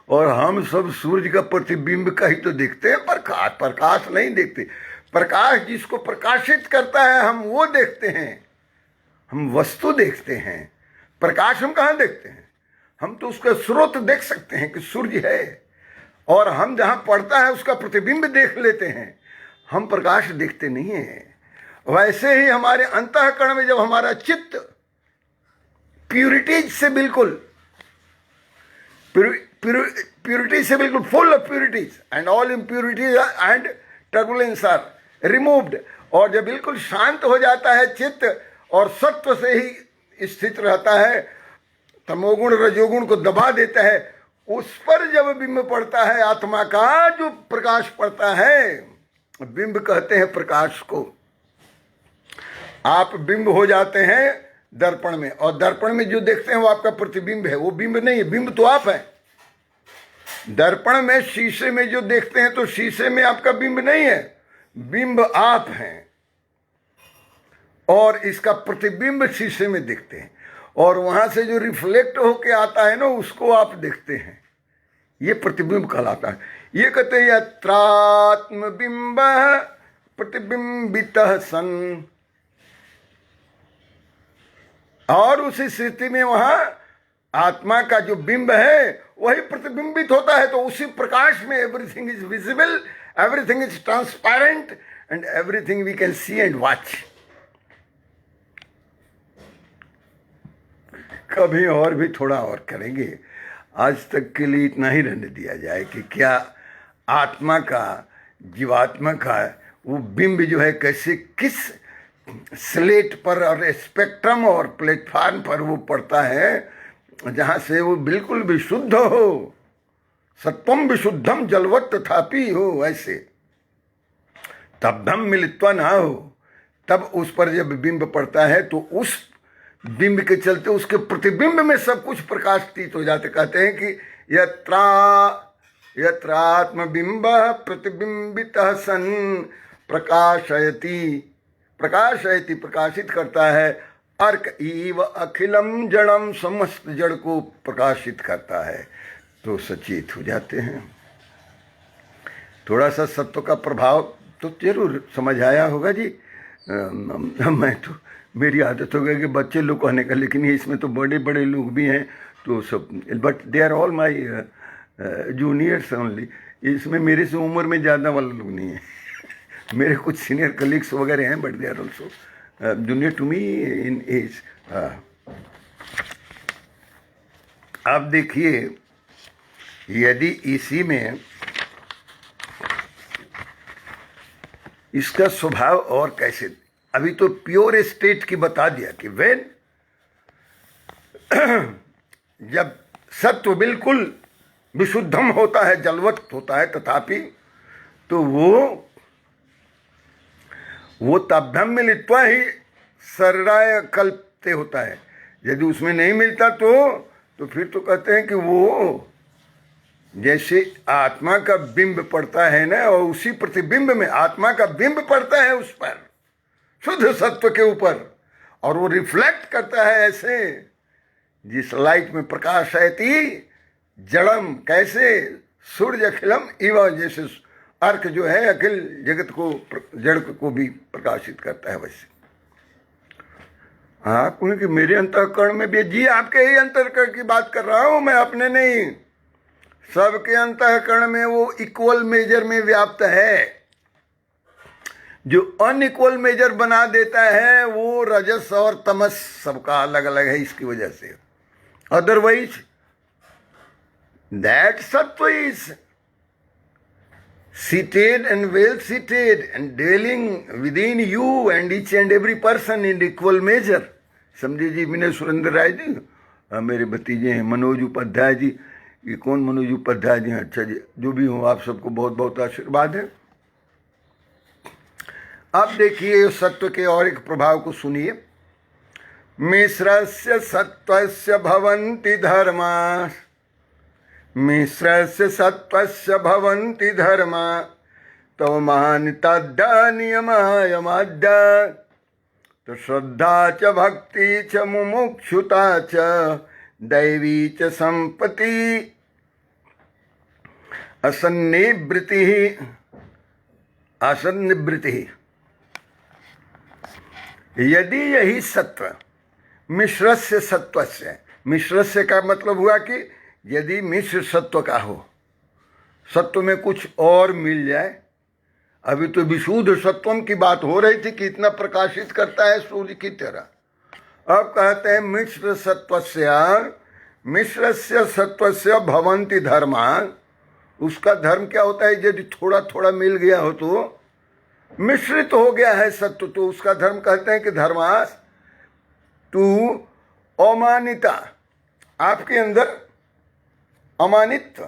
और हम सब सूर्य का प्रतिबिंब का ही तो देखते हैं, प्रकाश नहीं देखते। प्रकाश जिसको प्रकाशित करता है हम वो देखते हैं, हम वस्तु देखते हैं। प्रकाश हम कहाँ देखते हैं? हम तो उसका स्रोत देख सकते हैं कि सूर्य है, और हम जहां पड़ता है उसका प्रतिबिंब देख लेते हैं, हम प्रकाश देखते नहीं हैं। वैसे ही हमारे अंतःकरण में जब हमारा चित्त प्यूरिटीज से बिल्कुल प्यूरिटी से बिल्कुल full of purities and all impurities and turbulence are removed, और जब बिल्कुल शांत हो जाता है चित्त और सत्व से ही स्थित रहता है, तमोगुण रजोगुण को दबा देता है, उस पर जब बिंब पड़ता है आत्मा का जो प्रकाश पड़ता है, बिंब कहते हैं प्रकाश को। आप बिंब हो जाते हैं दर्पण में, और दर्पण में जो देखते हैं वो आपका प्रतिबिंब है, वो बिंब नहीं है, बिंब तो आप है। दर्पण में शीशे में जो देखते हैं तो शीशे में आपका बिंब नहीं है, बिंब आप हैं, और इसका प्रतिबिंब शीशे में दिखते हैं, और वहां से जो रिफ्लेक्ट होके आता है ना उसको आप देखते हैं, ये प्रतिबिंब कहलाता है। ये कहते हैं यत्रात्म बिंब प्रतिबिंबितः सन, और उसी स्थिति में वहां आत्मा का जो बिंब है वही प्रतिबिंबित होता है। तो उसी प्रकाश में everything is visible, everything is transparent and everything we can see and watch. कभी और भी थोड़ा और करेंगे, आज तक के लिए इतना ही रहने दिया जाए कि क्या आत्मा का, जीवात्मा का वो बिंब जो है कैसे, किस स्लेट पर और स्पेक्ट्रम और प्लेटफार्म पर वो पड़ता है जहां से वो बिल्कुल विशुद्ध हो, सत्वम विशुद्धम जलवत तथापि हो, ऐसे तब धम मिलित्वा ना हो, तब उस पर जब बिंब पड़ता है तो उस बिंब के चलते उसके प्रतिबिंब में सब कुछ प्रकाशित हो जाते। कहते हैं कि यत्रात्मबिंब प्रतिबिंबितः सन प्रकाशयति, प्रकाशयति प्रकाशित करता है, अर्क इव अखिलम जड़म, समस्त जड़ को प्रकाशित करता है, तो सचेत हो जाते हैं। थोड़ा सा सत्व का प्रभाव तो जरूर समझ आया होगा जी। मैं तो, मेरी आदत हो गई कि बच्चे लोग कहने का, लेकिन इसमें तो बड़े बड़े लोग भी हैं तो सब, but they are all my juniors only. इसमें मेरे से उम्र में ज़्यादा वाले लोग नहीं हैं। मेरे कुछ सीनियर कलीग्स वगैरह हैं, but they are also junior to me in age. आप देखिए, यदि इसी में इसका स्वभाव और कैसे, अभी तो प्योर स्टेट की बता दिया कि वेन जब सत्व बिल्कुल विशुद्धम होता है, जलवत होता है, तथापि तो वो ताभ्यम मिलित्वा ही शरीराय कल्पते होता है। यदि उसमें नहीं मिलता तो फिर तो कहते हैं कि वो जैसे आत्मा का बिंब पड़ता है ना, और उसी प्रतिबिंब में आत्मा का बिंब पड़ता है उस पर, शुद्ध सत्व के ऊपर, और वो रिफ्लेक्ट करता है ऐसे, जिस लाइट में प्रकाश आती जड़म, कैसे सूर्य अखिलम इव, जैसे अर्क जो है अखिल जगत को, जड़ को भी प्रकाशित करता है, वैसे आप कहें कि मेरे अंतःकरण में भी, जी आपके ही अंतःकरण की बात कर रहा हूं मैं, अपने नहीं। सबके अंतःकरण में वो इक्वल मेजर में व्याप्त है। जो अनइक्वल मेजर बना देता है वो रजस और तमस, सबका अलग अलग है इसकी वजह से। अदरवाइज दैट सत्व is seated and well seated and dwelling within you and each and every person in equal measure। समझे जी। विनय सुरेंद्र राय जी मेरे भतीजे हैं, मनोज उपाध्याय जी, ये कौन मनोज उपाध्याय जी हैं? अच्छा जी, जो भी हो आप सबको बहुत बहुत आशीर्वाद है। अब देखिए सत्व के और एक प्रभाव को सुनिए। मिश्रस्य सत्वस्य भवन्ति धर्मा, मिश्रस्य सत्वस्य भवन्ति धर्मा, तव महानिताद्या नियमयमाद्या, तो श्रद्धा च भक्ति च मुमुक्षुता च दैवी च संपत्ति असन्निवृत्ति, असन्निवृत्ति। यदि यही सत्व मिश्रस्य सत्वस्य, मिश्रस्य का मतलब हुआ कि यदि मिश्र सत्व का हो, सत्व में कुछ और मिल जाए। अभी तो विशुद्ध सत्वम की बात हो रही थी कि इतना प्रकाशित करता है सूर्य की तरह। अब कहते हैं मिश्र सत्वस्य, मिश्रस्य सत्वस्य भवन्ति धर्मा। उसका धर्म क्या होता है? यदि थोड़ा थोड़ा मिल गया हो तो मिश्रित हो गया है सत्व, तो उसका धर्म कहते हैं कि धर्मास तू अमानिता, आपके अंदर अमानित्व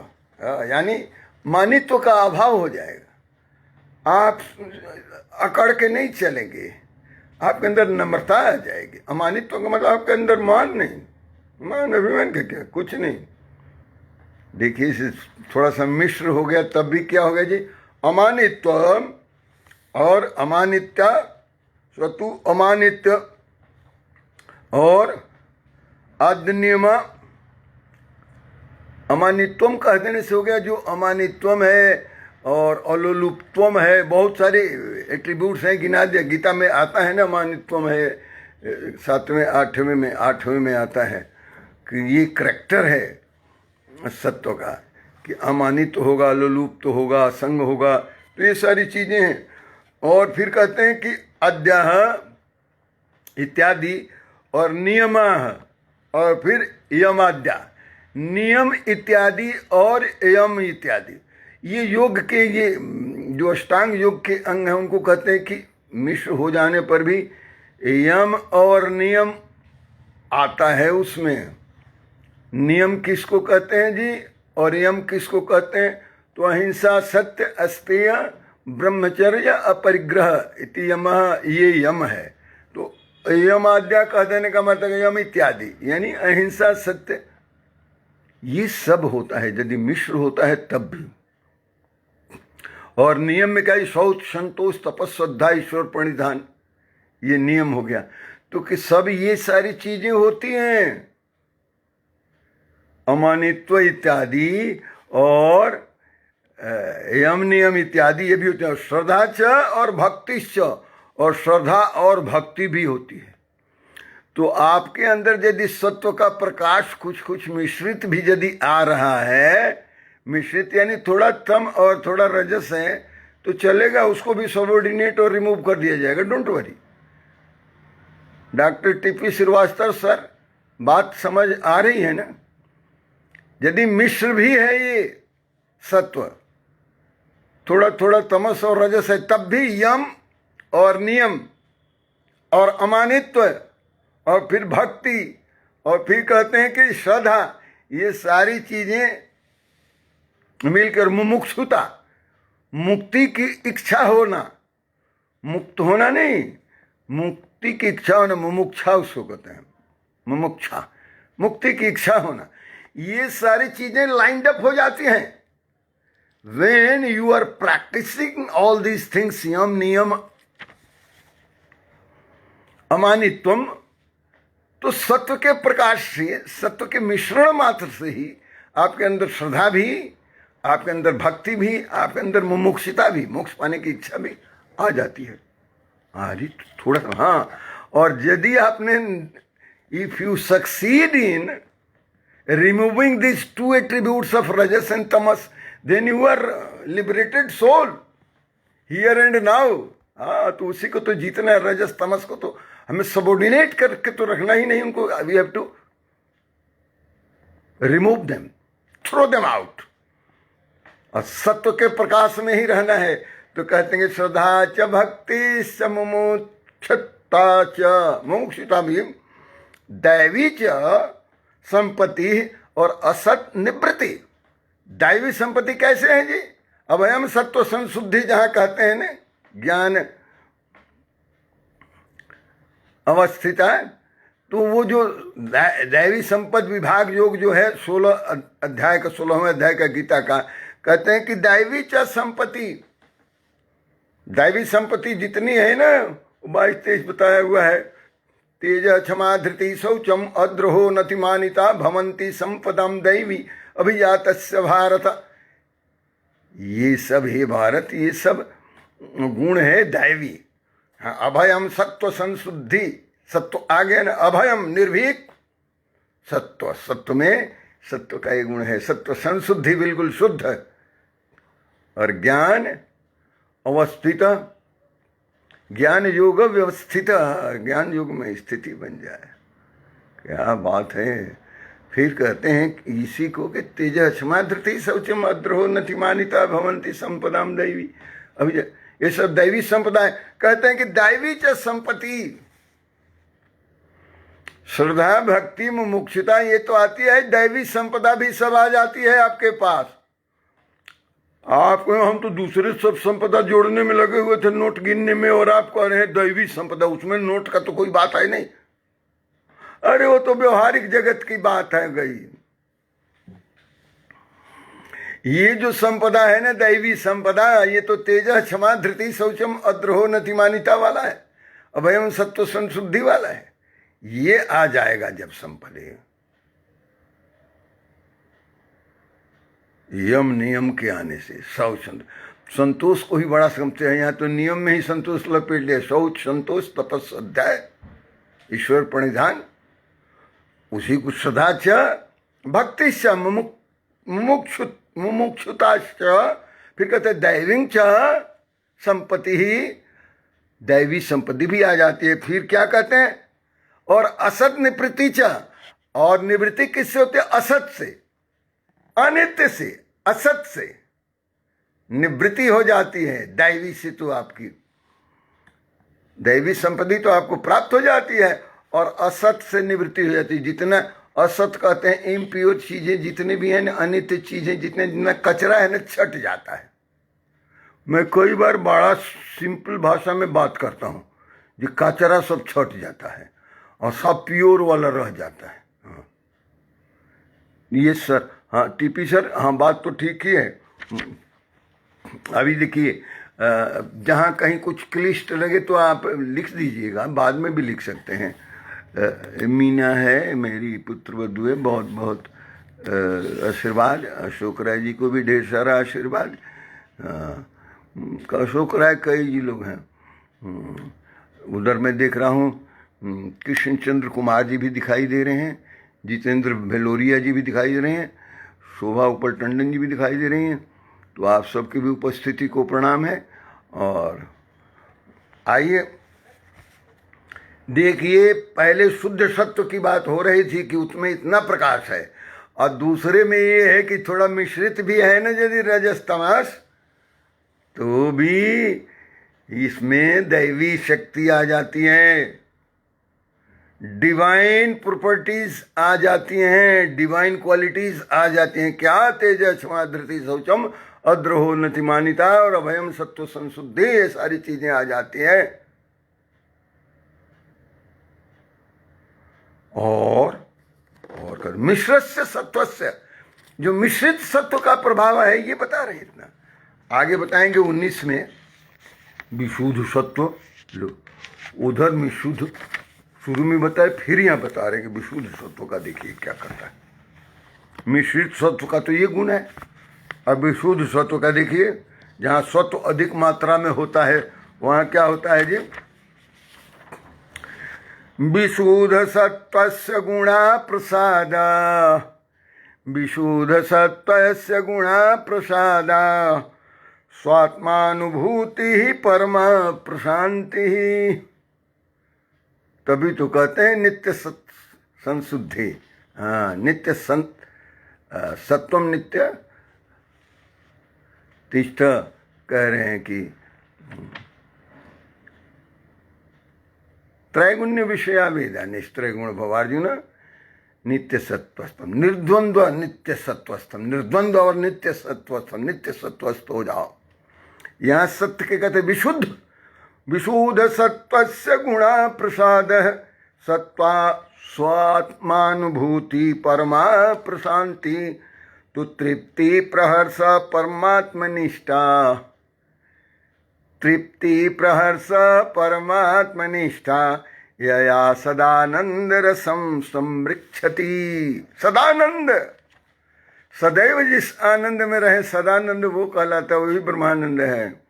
यानी मानित्व का अभाव हो जाएगा। आप अकड़ के नहीं चलेंगे, आपके अंदर नम्रता आ जाएगी। अमानित्व का मतलब आपके अंदर मान नहीं, मान अभिमान का क्या, कुछ नहीं। देखिए इसे थोड़ा सा मिश्र हो गया तब भी क्या हो गया जी? अमानित्व और अमानित्य, स्वतु अमानित्य और आद्यनियमा। अमानित्वम कह देने से हो गया जो अमानित्वम है और अलोलुप्त्वम है, बहुत सारे एट्रीब्यूट्स हैं, गिना दिया। गीता में आता है ना, अमानित्वम है 7वें 8वें में आता है कि ये करैक्टर है सत्व का, कि अमानित होगा, अलोलुप्त होगा, असंग होगा, तो ये सारी चीज़ें हैं। और फिर कहते हैं कि अद्याह इत्यादि और नियमाः, और फिर यमाद्या, नियम इत्यादि और यम इत्यादि। ये योग के, ये जो अष्टांग योग के अंग हैं उनको कहते हैं कि मिश्र हो जाने पर भी यम और नियम आता है उसमें। नियम किसको कहते हैं जी और यम किसको कहते हैं? तो अहिंसा, सत्य, अस्तेय, ब्रह्मचर्य, अपरिग्रह इति यमः, ये यम है। तो यम आद्या कह देने का मतलब यम इत्यादि यानी अहिंसा, सत्य, ये सब होता है यदि मिश्र होता है तब भी। और नियम में क्या है? शौच, संतोष, तपस, श्रद्धा, ईश्वर प्रणिधान, ये नियम हो गया। तो कि सब ये सारी चीजें होती हैं, अमानित्व इत्यादि और यम नियम इत्यादि ये भी होते हैं। श्रद्धा च और भक्तिश्च, और श्रद्धा और भक्ति भी होती है। तो आपके अंदर यदि सत्व का प्रकाश कुछ कुछ मिश्रित भी यदि आ रहा है, मिश्रित यानी थोड़ा तम और थोड़ा रजस है, तो चलेगा, उसको भी सबऑर्डिनेट और रिमूव कर दिया जाएगा, don't worry. Doctor TP Srivastava sir, बात समझ आ रही है ना? यदि मिश्र भी है ये सत्व, थोड़ा थोड़ा तमस और रजस है, तब भी यम और नियम और अमानित्व और फिर भक्ति और फिर कहते हैं कि श्रद्धा, ये सारी चीजें मिलकर मुमुक्षुता, मुक्ति की इच्छा होना, मुक्त होना नहीं, मुक्ति की इच्छा होना, मुमुक्षा उसको कहते हैं, मुमुक्षा, मुक्ति की इच्छा होना, ये सारी चीजें लाइंड अप हो जाती हैं when you are practicing all these things, यम नियम अमानित्वम। तो सत्व के प्रकाश से, सत्व के मिश्रण मात्र से ही आपके अंदर श्रद्धा भी, आपके अंदर भक्ति भी, आपके अंदर मुमुक्षुता भी, मोक्ष पाने की इच्छा भी आ जाती है। अरे थोड़ा, हाँ, और यदि आपने, if you succeed in removing this two attributes of rajas and tamas, then you are liberated soul here and now। हाँ, तो उसी को तो जीतना है, रजस तमस को तो हमें सबऑर्डिनेट करके तो रखना ही नहीं उनको, we have to remove them, throw them out, और सत्व के प्रकाश में ही रहना है। तो कहते हैं श्रद्धा च भक्ति च मुमुक्षुता च, मुमुक्षुता भी, दैवी च संपत्ति और असत निवृत्ति। दैवी संपत्ति कैसे है जी? अभयम सत्व संशुद्धि जहां कहते हैं ना, ज्ञान अवस्थित है, तो वो जो दैवी संपद विभाग योग जो है 16 अध्याय का, 16वें अध्याय का गीता का, कहते हैं कि दैवी च संपत्ति, दैवी संपत्ति जितनी है ना, 22-23 बताया हुआ है। तेज क्षमा धृति शौचम अद्रोहो नतिमानिता भवंती संपदम दैवी अभिजातस्य भारत। ये सब है भारत, ये सब गुण है दैवी। हाँ, अभयम सत्व संशुद्धि, सत्व आ गया ना, अभयम निर्भीक, सत्व, सत्व में सत्व का ये गुण है, सत्व संशुद्धि बिल्कुल शुद्ध, और ज्ञान अवस्थित, ज्ञान योग व्यवस्थित, ज्ञान योग में स्थिति बन जाए। क्या बात है। फिर कहते हैं इसी को कि तेज क्षमा धृति शौचम अद्रोहो नतिमानिता भवंती संपदाम दैवी। अभी ये सब दैवी संपदा है। कहते हैं कि दैवी च संपत्ति, श्रद्धा भक्ति मुमुक्षुता ये तो आती है, दैवी संपदा भी सब आ जाती है आपके पास। आपको हम तो दूसरे सब संपदा जोड़ने में लगे हुए थे, नोट गिनने में, और आप कह रहे हैं दैवी संपदा, उसमें नोट का तो कोई बात है नहीं। अरे वो तो व्यवहारिक जगत की बात है गई। ये जो संपदा है ना, दैवी संपदा, ये तो तेज क्षमा धृति शौचम अद्रोहो नतिमानिता वाला है, अभयम सत्व संशुद्धि वाला है। ये आ जाएगा जब संपदे यम नियम के आने से। शौच संतोष को ही बड़ा समझते हैं, यहाँ तो नियम में ही संतोष लपेट लिया। शौच संतोष तपस्या अध्याय ईश्वर प्रणिधान, उसी को श्रद्धा च भक्ति च मुमुक्षुता, फिर कहते दैविंग च संपत्ति ही, दैवी संपत्ति भी आ जाती है। फिर क्या कहते हैं, और असत निवृत्ति च, और निवृत्ति किससे होती है? असत से, अनित्य से, असत से निवृत्ति हो जाती है। दैवी से तो आपकी दैवी संपत्ति तो आपको प्राप्त हो जाती है, और असत से निवृत्ति हो जाती है। जितना असत कहते हैं इम्प्योर चीजें जितनी भी हैं ना, अनित्य चीजें जितने, जितना कचरा है ना, छट जाता है। मैं कई बार बड़ा सिंपल भाषा में बात करता हूँ, जो कचरा सब छट जाता है और सब प्योर वाला रह जाता है। हाँ ये सर, हाँ टीपी सर, हाँ बात तो ठीक ही है। अभी देखिए, जहाँ कहीं कुछ क्लिष्ट लगे तो आप लिख दीजिएगा, बाद में भी लिख सकते हैं। मीना है मेरी पुत्र वधू है, बहुत बहुत आशीर्वाद। अशोक राय जी को भी ढेर सारा आशीर्वाद। अशोक राय कई जी लोग हैं। उधर मैं देख रहा हूँ कृष्ण चंद्र कुमार जी भी दिखाई दे रहे हैं, जितेंद्र भेलोरिया जी भी दिखाई दे रहे हैं, शोभा उपल टंडन जी भी दिखाई दे रही हैं। तो आप सबकी भी उपस्थिति को प्रणाम है। और आइए देखिए, पहले शुद्ध सत्व की बात हो रही थी कि उसमें इतना प्रकाश है, और दूसरे में ये है कि थोड़ा मिश्रित भी है ना, यदि रजस तमस, तो भी इसमें दैवी शक्ति आ जाती है, डिवाइन प्रॉपर्टीज आ जाती हैं, डिवाइन क्वालिटीज आ जाती हैं। क्या तेजस्मा धृति शौचम अद्रोहो नतिमानिता और अभयम सत्व संशुद्धि, ये सारी चीजें आ जाती हैं। और कर मिश्रस्य सत्वस्य, जो मिश्रित सत्व का प्रभाव है ये बता रहे इतना। आगे बताएंगे 19 में विशुद्ध सत्व, उधर में शुद्ध शुरू में बताए, फिर यहाँ बता रहे कि विशुद्ध सत्व का देखिए क्या करता है। मिश्रित सत्व का तो ये गुण है, और विशुद्ध सत्व का देखिए, जहाँ सत्व अधिक मात्रा में होता है वहाँ क्या होता है जी, विशुद्ध सत्वस्य गुणा प्रसाद, विशुद्ध सत्वस्य गुणा प्रसाद, स्वात्मानुभूति ही परम प्रशांति। तभी तो कहते हैं नित्य संशुद्धि। हाँ, नित्य सत्वम नित्य तिष्ठ कह रहे हैं कि त्रैगुण्य विषया वेदा निस्त्रैगुण भवार्जुन नित्य सत्वस्थम निर्द्वंद्व नित्य सत्वस्थम, निर्द्वंद्व और नित्य सत्वस्थम, नित्य सत्वस्थ हो जाओ। यहाँ सत्य के कहते विशुद्ध, विशुद्ध सत्वस्य गुणा प्रसाद, सत्वा स्वात्मानुभूति परमा प्रशांति, तो तृप्ति प्रहर्ष परमात्मनिष्ठा, तृप्ति प्रहर्ष परमात्मनिष्ठा, यया सदानंद रसम संवृक्षति। सदानंद, सदैव जिस आनंद में रहे सदानंद, वो कहलाता है, वही ब्रह्मानंद है।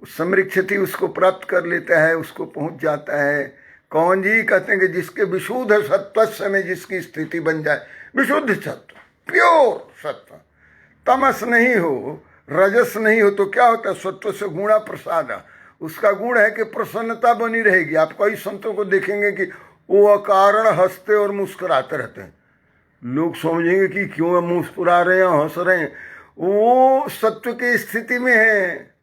संवृक्षति, उसको प्राप्त कर लेता है, उसको पहुंच जाता है। कौन जी? कहते हैं कि जिसके विशुद्ध सत्व में जिसकी स्थिति बन जाए, विशुद्ध सत्व, प्योर सत्व, तमस नहीं हो, रजस नहीं हो, तो क्या होता है, सत्व से गुणा प्रसाद। उसका गुण है कि प्रसन्नता बनी रहेगी। आप कई संतों को देखेंगे कि वो अकारण हंसते और मुस्कुराते रहते हैं, लोग समझेंगे कि क्यों मुस्कुरा रहे हैं, हंस रहे हैं, वो सत्व की स्थिति में है।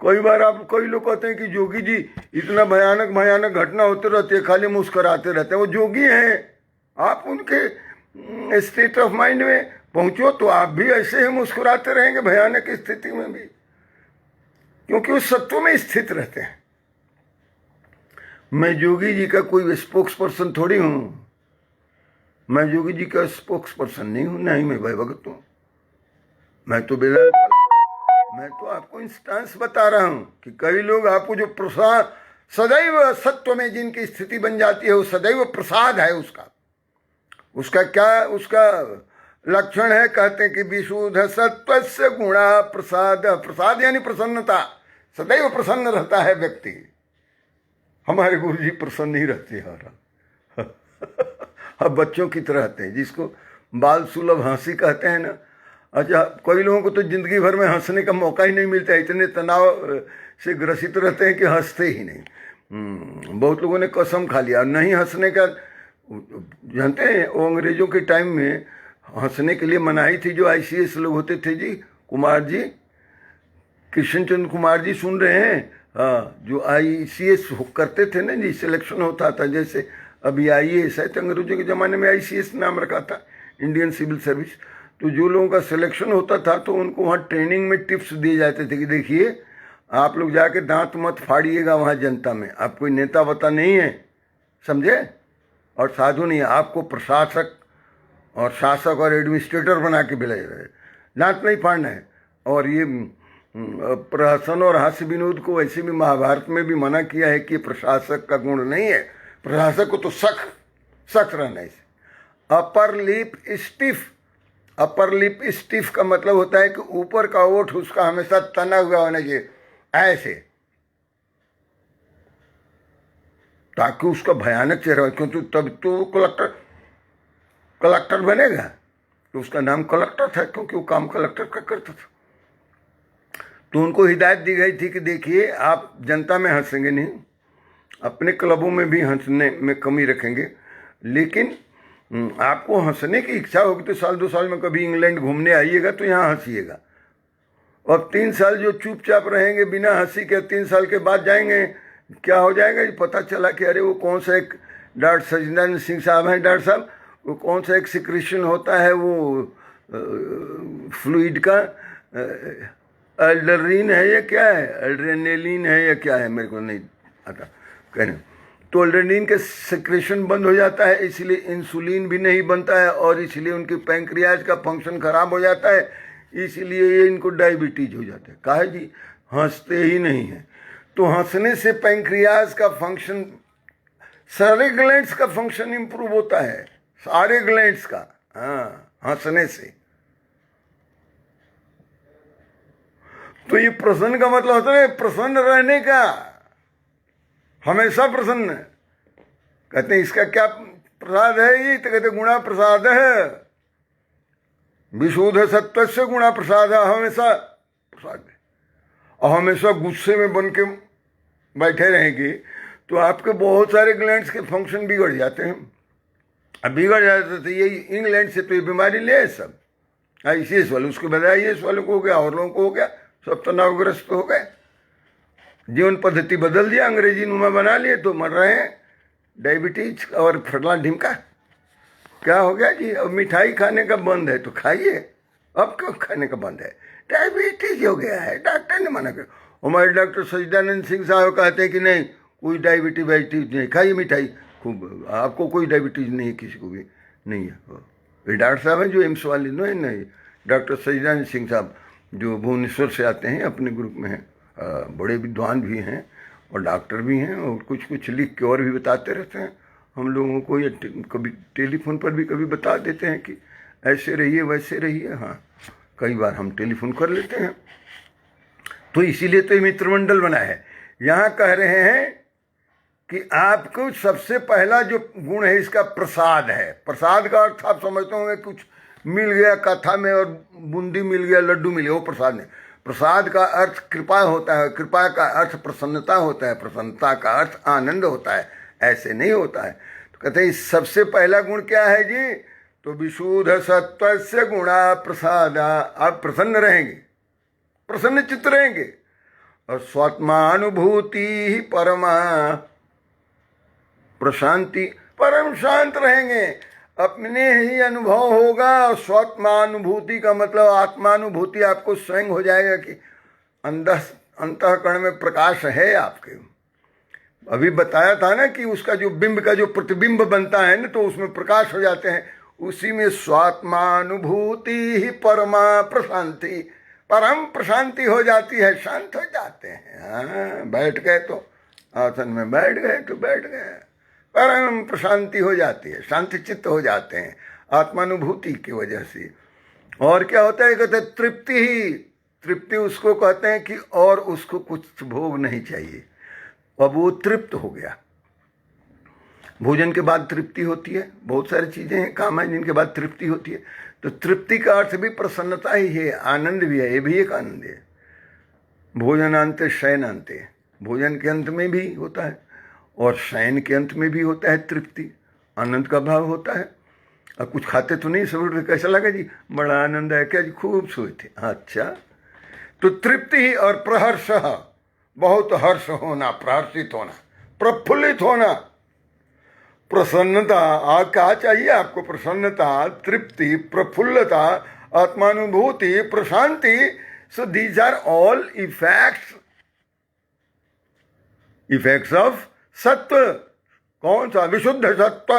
कई बार आप कई लोग कहते हैं कि जोगी जी इतना भयानक भयानक घटना होते रहती है, खाली मुस्कुराते रहते हैं, वो जोगी हैं। आप उनके स्टेट ऑफ माइंड में पहुंचो तो आप भी ऐसे ही मुस्कुराते रहेंगे भयानक स्थिति में भी, क्योंकि उस सत्व में स्थित रहते हैं। मैं जोगी जी का कोई स्पोक्स पर्सन थोड़ी हूँ, मैं जोगी जी का स्पोक्स पर्सन नहीं हूँ, नहीं मैं भाई भगत हूँ। मैं तो मैं तो आपको इंस्टांस बता रहा हूँ कि कई लोग आपको जो प्रसाद, सदैव सत्व में जिनकी स्थिति बन जाती है, वो सदैव प्रसाद है उसका। उसका क्या उसका लक्षण है? कहते हैं कि विशुद्ध सत्वस्य गुणा प्रसाद, प्रसाद यानी प्रसन्नता, सदैव प्रसन्न रहता है व्यक्ति। हमारे गुरु जी प्रसन्न नहीं रहते यार, अब बच्चों की तरह रहते हैं, जिसको बाल सुलभ हंसी कहते हैं ना। अच्छा, कई लोगों को तो जिंदगी भर में हंसने का मौका ही नहीं मिलता, इतने तनाव से ग्रसित रहते हैं कि हंसते ही नहीं। बहुत लोगों ने कसम खा लिया नहीं हंसने का। जानते हैं वो अंग्रेजों के टाइम में हंसने के लिए मनाही थी। जो ICS लोग होते थे जी, कुमार जी, कृष्ण चंद्र कुमार जी सुन रहे हैं? हाँ, जो ICS करते थे ना जी, सिलेक्शन होता था, जैसे अभी IAS है, तो अंग्रेजों के ज़माने में ICS नाम रखा था, इंडियन सिविल सर्विस। तो जो लोगों का सिलेक्शन होता था तो उनको वहाँ ट्रेनिंग में टिप्स दिए जाते थे कि देखिए आप लोग जाके दांत मत फाड़िएगा वहाँ जनता में, आप कोई नेता वता नहीं है, समझे, और साधु नहीं है, आपको प्रशासक और शासक और एडमिनिस्ट्रेटर बना के भेजा जाए, दांत नहीं फाड़ना है। और ये प्रहसन और हास्य विनोद को वैसे भी महाभारत में भी मना किया है कि प्रशासक का गुण नहीं है, प्रशासक को तो सख्त रहना है। Upper lip stiff upper lip stiff का मतलब होता है कि ऊपर का ओठ उसका हमेशा तना हुआ होना चाहिए ऐसे, ताकि उसका भयानक चेहरा हो, क्योंकि तब तो कलेक्टर बनेगा। तो उसका नाम कलेक्टर था क्योंकि वो काम कलेक्टर का करता था। तो उनको हिदायत दी गई थी कि देखिए आप जनता में हंसेंगे नहीं, अपने क्लबों में भी हंसने में कमी रखेंगे, लेकिन आपको हंसने की इच्छा होगी तो साल 2 साल में कभी इंग्लैंड घूमने आइएगा तो यहाँ हंसीएगा। और 3 साल जो चुपचाप रहेंगे बिना हंसी के, 3 साल के बाद जाएंगे, क्या हो जाएगा जी, पता चला कि अरे वो कौन सा एक डॉक्टर सचिदानंद सिंह साहब हैं, डॉक्टर साहब वो कौन सा एक सिक्रेशन होता है वो फ्लूइड का, एल्डरीन है या क्या है, एल्ड्रेनेलिन है या क्या है, मेरे को नहीं आता कहने। तो एल्ड्रेनिन के सिक्रेशन बंद हो जाता है, इसलिए इंसुलिन भी नहीं बनता है और इसलिए उनके पैंक्रियाज का फंक्शन खराब हो जाता है, इसलिए ये इनको डायबिटीज हो जाता है। काहे जी, हंसते ही नहीं है। तो हंसने से पैंक्रियाज का फंक्शन, सारे ग्लैंड्स का फंक्शन इंप्रूव होता है, सारे ग्लैंड्स का, हाँ, हंसने से। तो ये प्रसन्न का मतलब होता है प्रसन्न रहने का, हमेशा प्रसन्न। कहते हैं इसका क्या प्रसाद है ये, तो कहते गुणा प्रसाद है, विशुद्ध सत्य से गुणा प्रसाद है, हमेशा प्रसाद है। और हमेशा गुस्से में बन के बैठे रहेंगे तो आपके बहुत सारे ग्लैंड्स के फंक्शन बिगड़ जाते हैं। अब बिगड़ जाते तो यही इंग्लैंड से तो ये बीमारी ले सब, ICS वाले, उसके बाद IAS वालों को हो गया और लोगों को हो गया, सब तनावग्रस्त हो गए, जीवन पद्धति बदल दिया, अंग्रेजी नुमा बना लिए तो मर रहे हैं, डायबिटीज और फटला ढिमका। क्या हो गया जी, अब मिठाई खाने का बंद है तो खाइए, अब क्यों खाने का बंद है, डायबिटीज हो गया है, डॉक्टर ने मना कर। हमारे डॉक्टर सचिदानंद सिंह साहब कहते हैं कि नहीं, कोई डायबिटीज नहीं, खाइए मिठाई खूब, आपको कोई डायबिटीज नहीं, किसी को भी नहीं है। ये डॉक्टर साहब हैं जो एम्स वाले, नहीं, डॉक्टर सचिदानंद सिंह साहब जो भुवनेश्वर से आते हैं, अपने ग्रुप में हैं, बड़े विद्वान भी हैं और डॉक्टर भी हैं, और कुछ लिख के और भी बताते रहते हैं हम लोगों को। ये कभी टेलीफोन पर भी कभी बता देते हैं कि ऐसे रहिए वैसे रहिए, हाँ, कई बार हम टेलीफोन कर लेते हैं। तो इसीलिए तो ये मित्रमंडल बना है। यहाँ कह रहे हैं कि आपको सबसे पहला जो गुण है इसका प्रसाद है। प्रसाद का अर्थ आप समझते होंगे कुछ मिल गया कथा में और बूंदी मिल गया, लड्डू मिल गया, वो प्रसाद नहीं। प्रसाद का अर्थ कृपा होता है, कृपा का अर्थ प्रसन्नता होता है, प्रसन्नता का अर्थ आनंद होता है, ऐसे नहीं होता है। तो कहते हैं सबसे पहला गुण क्या है जी, तो विशुद्ध सत्व से गुणा प्रसाद, आप प्रसन्न रहेंगे, प्रसन्न चित्त रहेंगे, और स्वात्मानुभूति ही परमा प्रशांति, परम शांत रहेंगे, अपने ही अनुभव होगा। स्वात्मानुभूति का मतलब आत्मानुभूति आपको स्वयं हो जाएगा कि अंतःकरण में प्रकाश है आपके। अभी बताया था ना कि उसका जो बिंब का जो प्रतिबिंब बनता है ना, तो उसमें प्रकाश हो जाते हैं, उसी में स्वात्मानुभूति ही परमा प्रशांति, परम प्रशांति हो जाती है, शांत हो जाते हैं। हाँ, बैठ गए तो आसन में बैठ गए तो बैठ गए, परम प्रशांति हो जाती है, शांति चित्त हो जाते हैं आत्मानुभूति की वजह से। और क्या होता है, कहते हैं तृप्ति ही, तृप्ति उसको कहते हैं कि और उसको कुछ भोग नहीं चाहिए, अब वो तृप्त हो गया। भोजन के बाद तृप्ति होती है, बहुत सारी चीजें हैं काम है जिनके बाद तृप्ति होती है। तो तृप्ति का अर्थ भी प्रसन्नता ही है, आनंद भी है, ये भी एक आनंद है। भोजनांते शयनांते, भोजन के अंत में भी होता है और शयन के अंत में भी होता है तृप्ति, आनंद का भाव होता है। अब कुछ खाते तो नहीं, सब कैसा लगा जी, बड़ा आनंद है क्या जी, खूब सोए थे, अच्छा। तो तृप्ति ही और प्रहर्ष, बहुत हर्ष होना, प्रहर्षित होना, प्रफुल्लित होना, प्रसन्नता। क्या चाहिए आपको, प्रसन्नता, तृप्ति, प्रफुल्लता, आत्मानुभूति, प्रशांति। So these are all effects of sattva. कौन सा, विशुद्ध सत्व।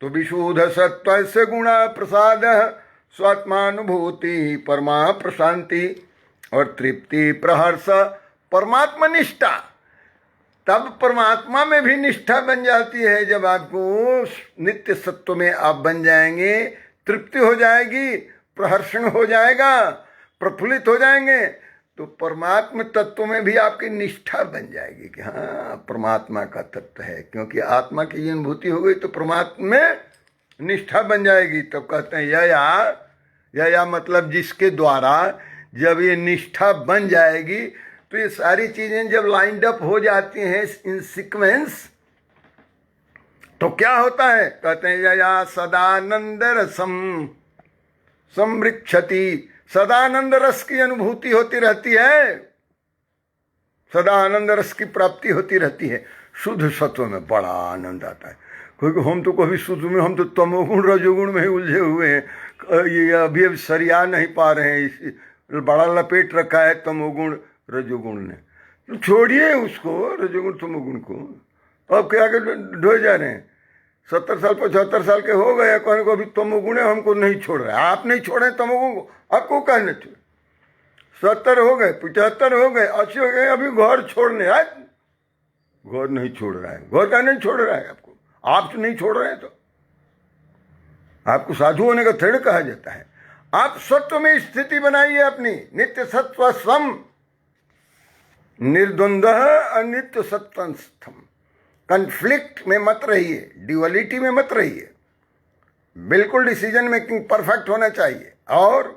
तो विशुद्ध सत्व से गुणा प्रसाद, स्वात्मानुभूति, परमा प्रशांति, और तृप्ति, प्रहर्ष, परमात्मा निष्ठा। तब परमात्मा में भी निष्ठा बन जाती है, जब आपको नित्य सत्व में आप बन जाएंगे, तृप्ति हो जाएगी, प्रहर्षण हो जाएगा, प्रफुल्लित हो जाएंगे, तो परमात्म तत्व में भी आपकी निष्ठा बन जाएगी कि हाँ परमात्मा का तत्व है। क्योंकि आत्मा की ये अनुभूति हो गई तो परमात्मा में निष्ठा बन जाएगी। तब कहते हैं या मतलब जिसके द्वारा जब ये निष्ठा बन जाएगी तो ये सारी चीजें जब लाइंड अप हो जाती हैं इन सीक्वेंस, तो क्या होता है? कहते हैं या सदानंद रसम संवृक्षति, सदानंद रस की अनुभूति होती रहती है, सदा आनंद रस की प्राप्ति होती रहती है। शुद्ध सत्व में बड़ा आनंद आता है, क्योंकि हम तो कभी शुद्ध में, हम तो तमोगुण रजोगुण में ही उलझे हुए हैं, ये अभी सरिया नहीं पा रहे हैं, बड़ा लपेट रखा है तमोगुण रजोगुण ने। तो छोड़िए उसको, रजोगुण तमोगुण को, अब क्या के ढोए जा रहे हैं। 70 साल 75 साल के हो गए, कहने को अभी तमोगुण है, हमको नहीं छोड़ रहा है। आप नहीं छोड़े तमोगुण को, आपको कहने छोड़। 70 हो गए, 75 हो गए, 80 हो गए, अभी घर छोड़ने आए, घर नहीं छोड़ रहा है। घर का नहीं छोड़ रहा है आपको, आप तो नहीं छोड़ रहे हैं, तो आपको साधु होने का थेड़ कहा जाता है। आप सत्व में स्थिति बनाइए अपनी, नित्य सत्व सम निर्द्वंद्व अनित्य सत्वस्थम। कन्फ्लिक्ट में मत रहिए, ड्युअलिटी में मत रहिए, बिल्कुल डिसीजन मेकिंग परफेक्ट होना चाहिए। और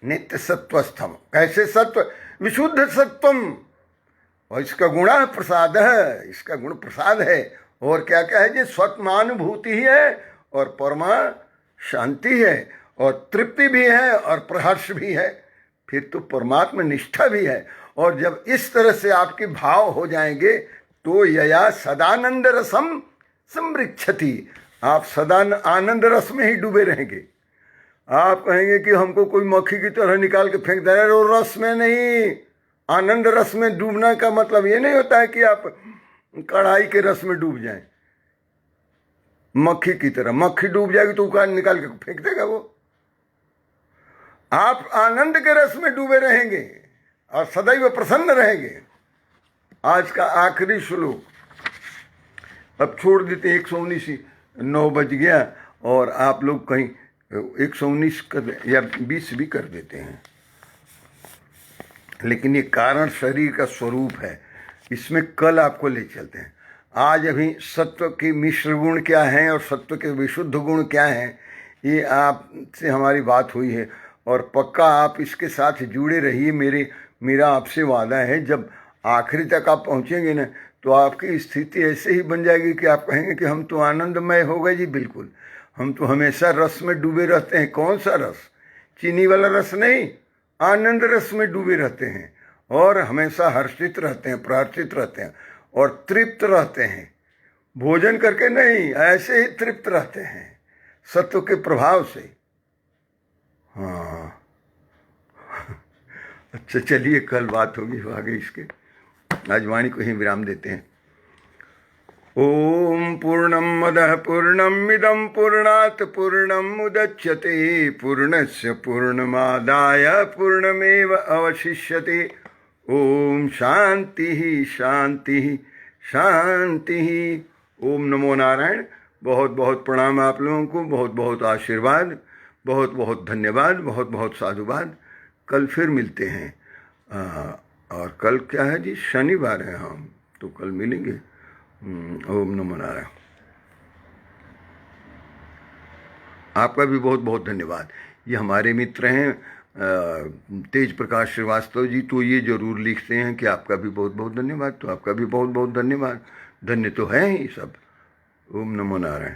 नित्य सत्वस्थम, कैसे सत्व? विशुद्ध सत्वम, और इसका गुण प्रसाद है, इसका गुण प्रसाद है। और क्या क्या है जी? स्वत्मानुभूति ही है, और परमा शांति है, और तृप्ति भी है, और प्रहर्ष भी है, फिर तो परमात्मा निष्ठा भी है। और जब इस तरह से आपके भाव हो जाएंगे तो यया सदानंद रसम संवृक्षति, आप सदा आनंद रस में ही डूबे रहेंगे। आप कहेंगे कि हमको कोई मक्खी की तरह निकाल के फेंक दे रहे, वो रस में नहीं। आनंद रस में डूबना का मतलब ये नहीं होता है कि आप कढ़ाई के रस में डूब जाएं मक्खी की तरह। मक्खी डूब जाएगी तो उखाड़ निकाल के फेंक देगा वो। आप आनंद के रस में डूबे रहेंगे और सदैव प्रसन्न रहेंगे। आज का आखिरी श्लोक अब छोड़ देते हैं, 119 9 बज गया, और आप लोग कहीं 119 कर या 20 भी कर देते हैं। लेकिन ये कारण शरीर का स्वरूप है, इसमें कल आपको ले चलते हैं। आज अभी सत्व के मिश्र गुण क्या हैं और सत्व के विशुद्ध गुण क्या हैं, ये आपसे हमारी बात हुई है, और पक्का आप इसके साथ जुड़े रहिए। मेरा आपसे वादा है, जब आखिरी तक आप पहुँचेंगे ना, तो आपकी स्थिति ऐसे ही बन जाएगी कि आप कहेंगे कि हम तो आनंदमय हो गए जी। बिल्कुल, हम तो हमेशा रस में डूबे रहते हैं। कौन सा रस? चीनी वाला रस नहीं, आनंद रस में डूबे रहते हैं, और हमेशा हर्षित रहते हैं, प्रहर्षित रहते हैं, और तृप्त रहते हैं। भोजन करके नहीं, ऐसे ही तृप्त रहते हैं सत्व के प्रभाव से। हाँ अच्छा, चलिए कल बात होगी आगे इसके। आज वाणी को ही विराम देते हैं। ओम पूर्णम मदः पूर्णमिदं पूर्णात् पूर्णमुदच्यते पूर्णस्य पूर्णमादाय पूर्णमेव अवशिष्यते। ओम शांति शांति शांति। ओम नमो नारायण। बहुत बहुत प्रणाम आप लोगों को, बहुत बहुत आशीर्वाद, बहुत बहुत धन्यवाद, बहुत बहुत साधुवाद। कल फिर मिलते हैं। और कल क्या है जी? शनिवार है, हम तो कल मिलेंगे। ओम नमो नारायण। आपका भी बहुत बहुत धन्यवाद। ये हमारे मित्र हैं तेज प्रकाश श्रीवास्तव जी, तो ये जरूर लिखते हैं कि आपका भी बहुत बहुत धन्यवाद। तो आपका भी बहुत बहुत धन्यवाद। धन्य तो है ही सब। ओम नमो नारायण।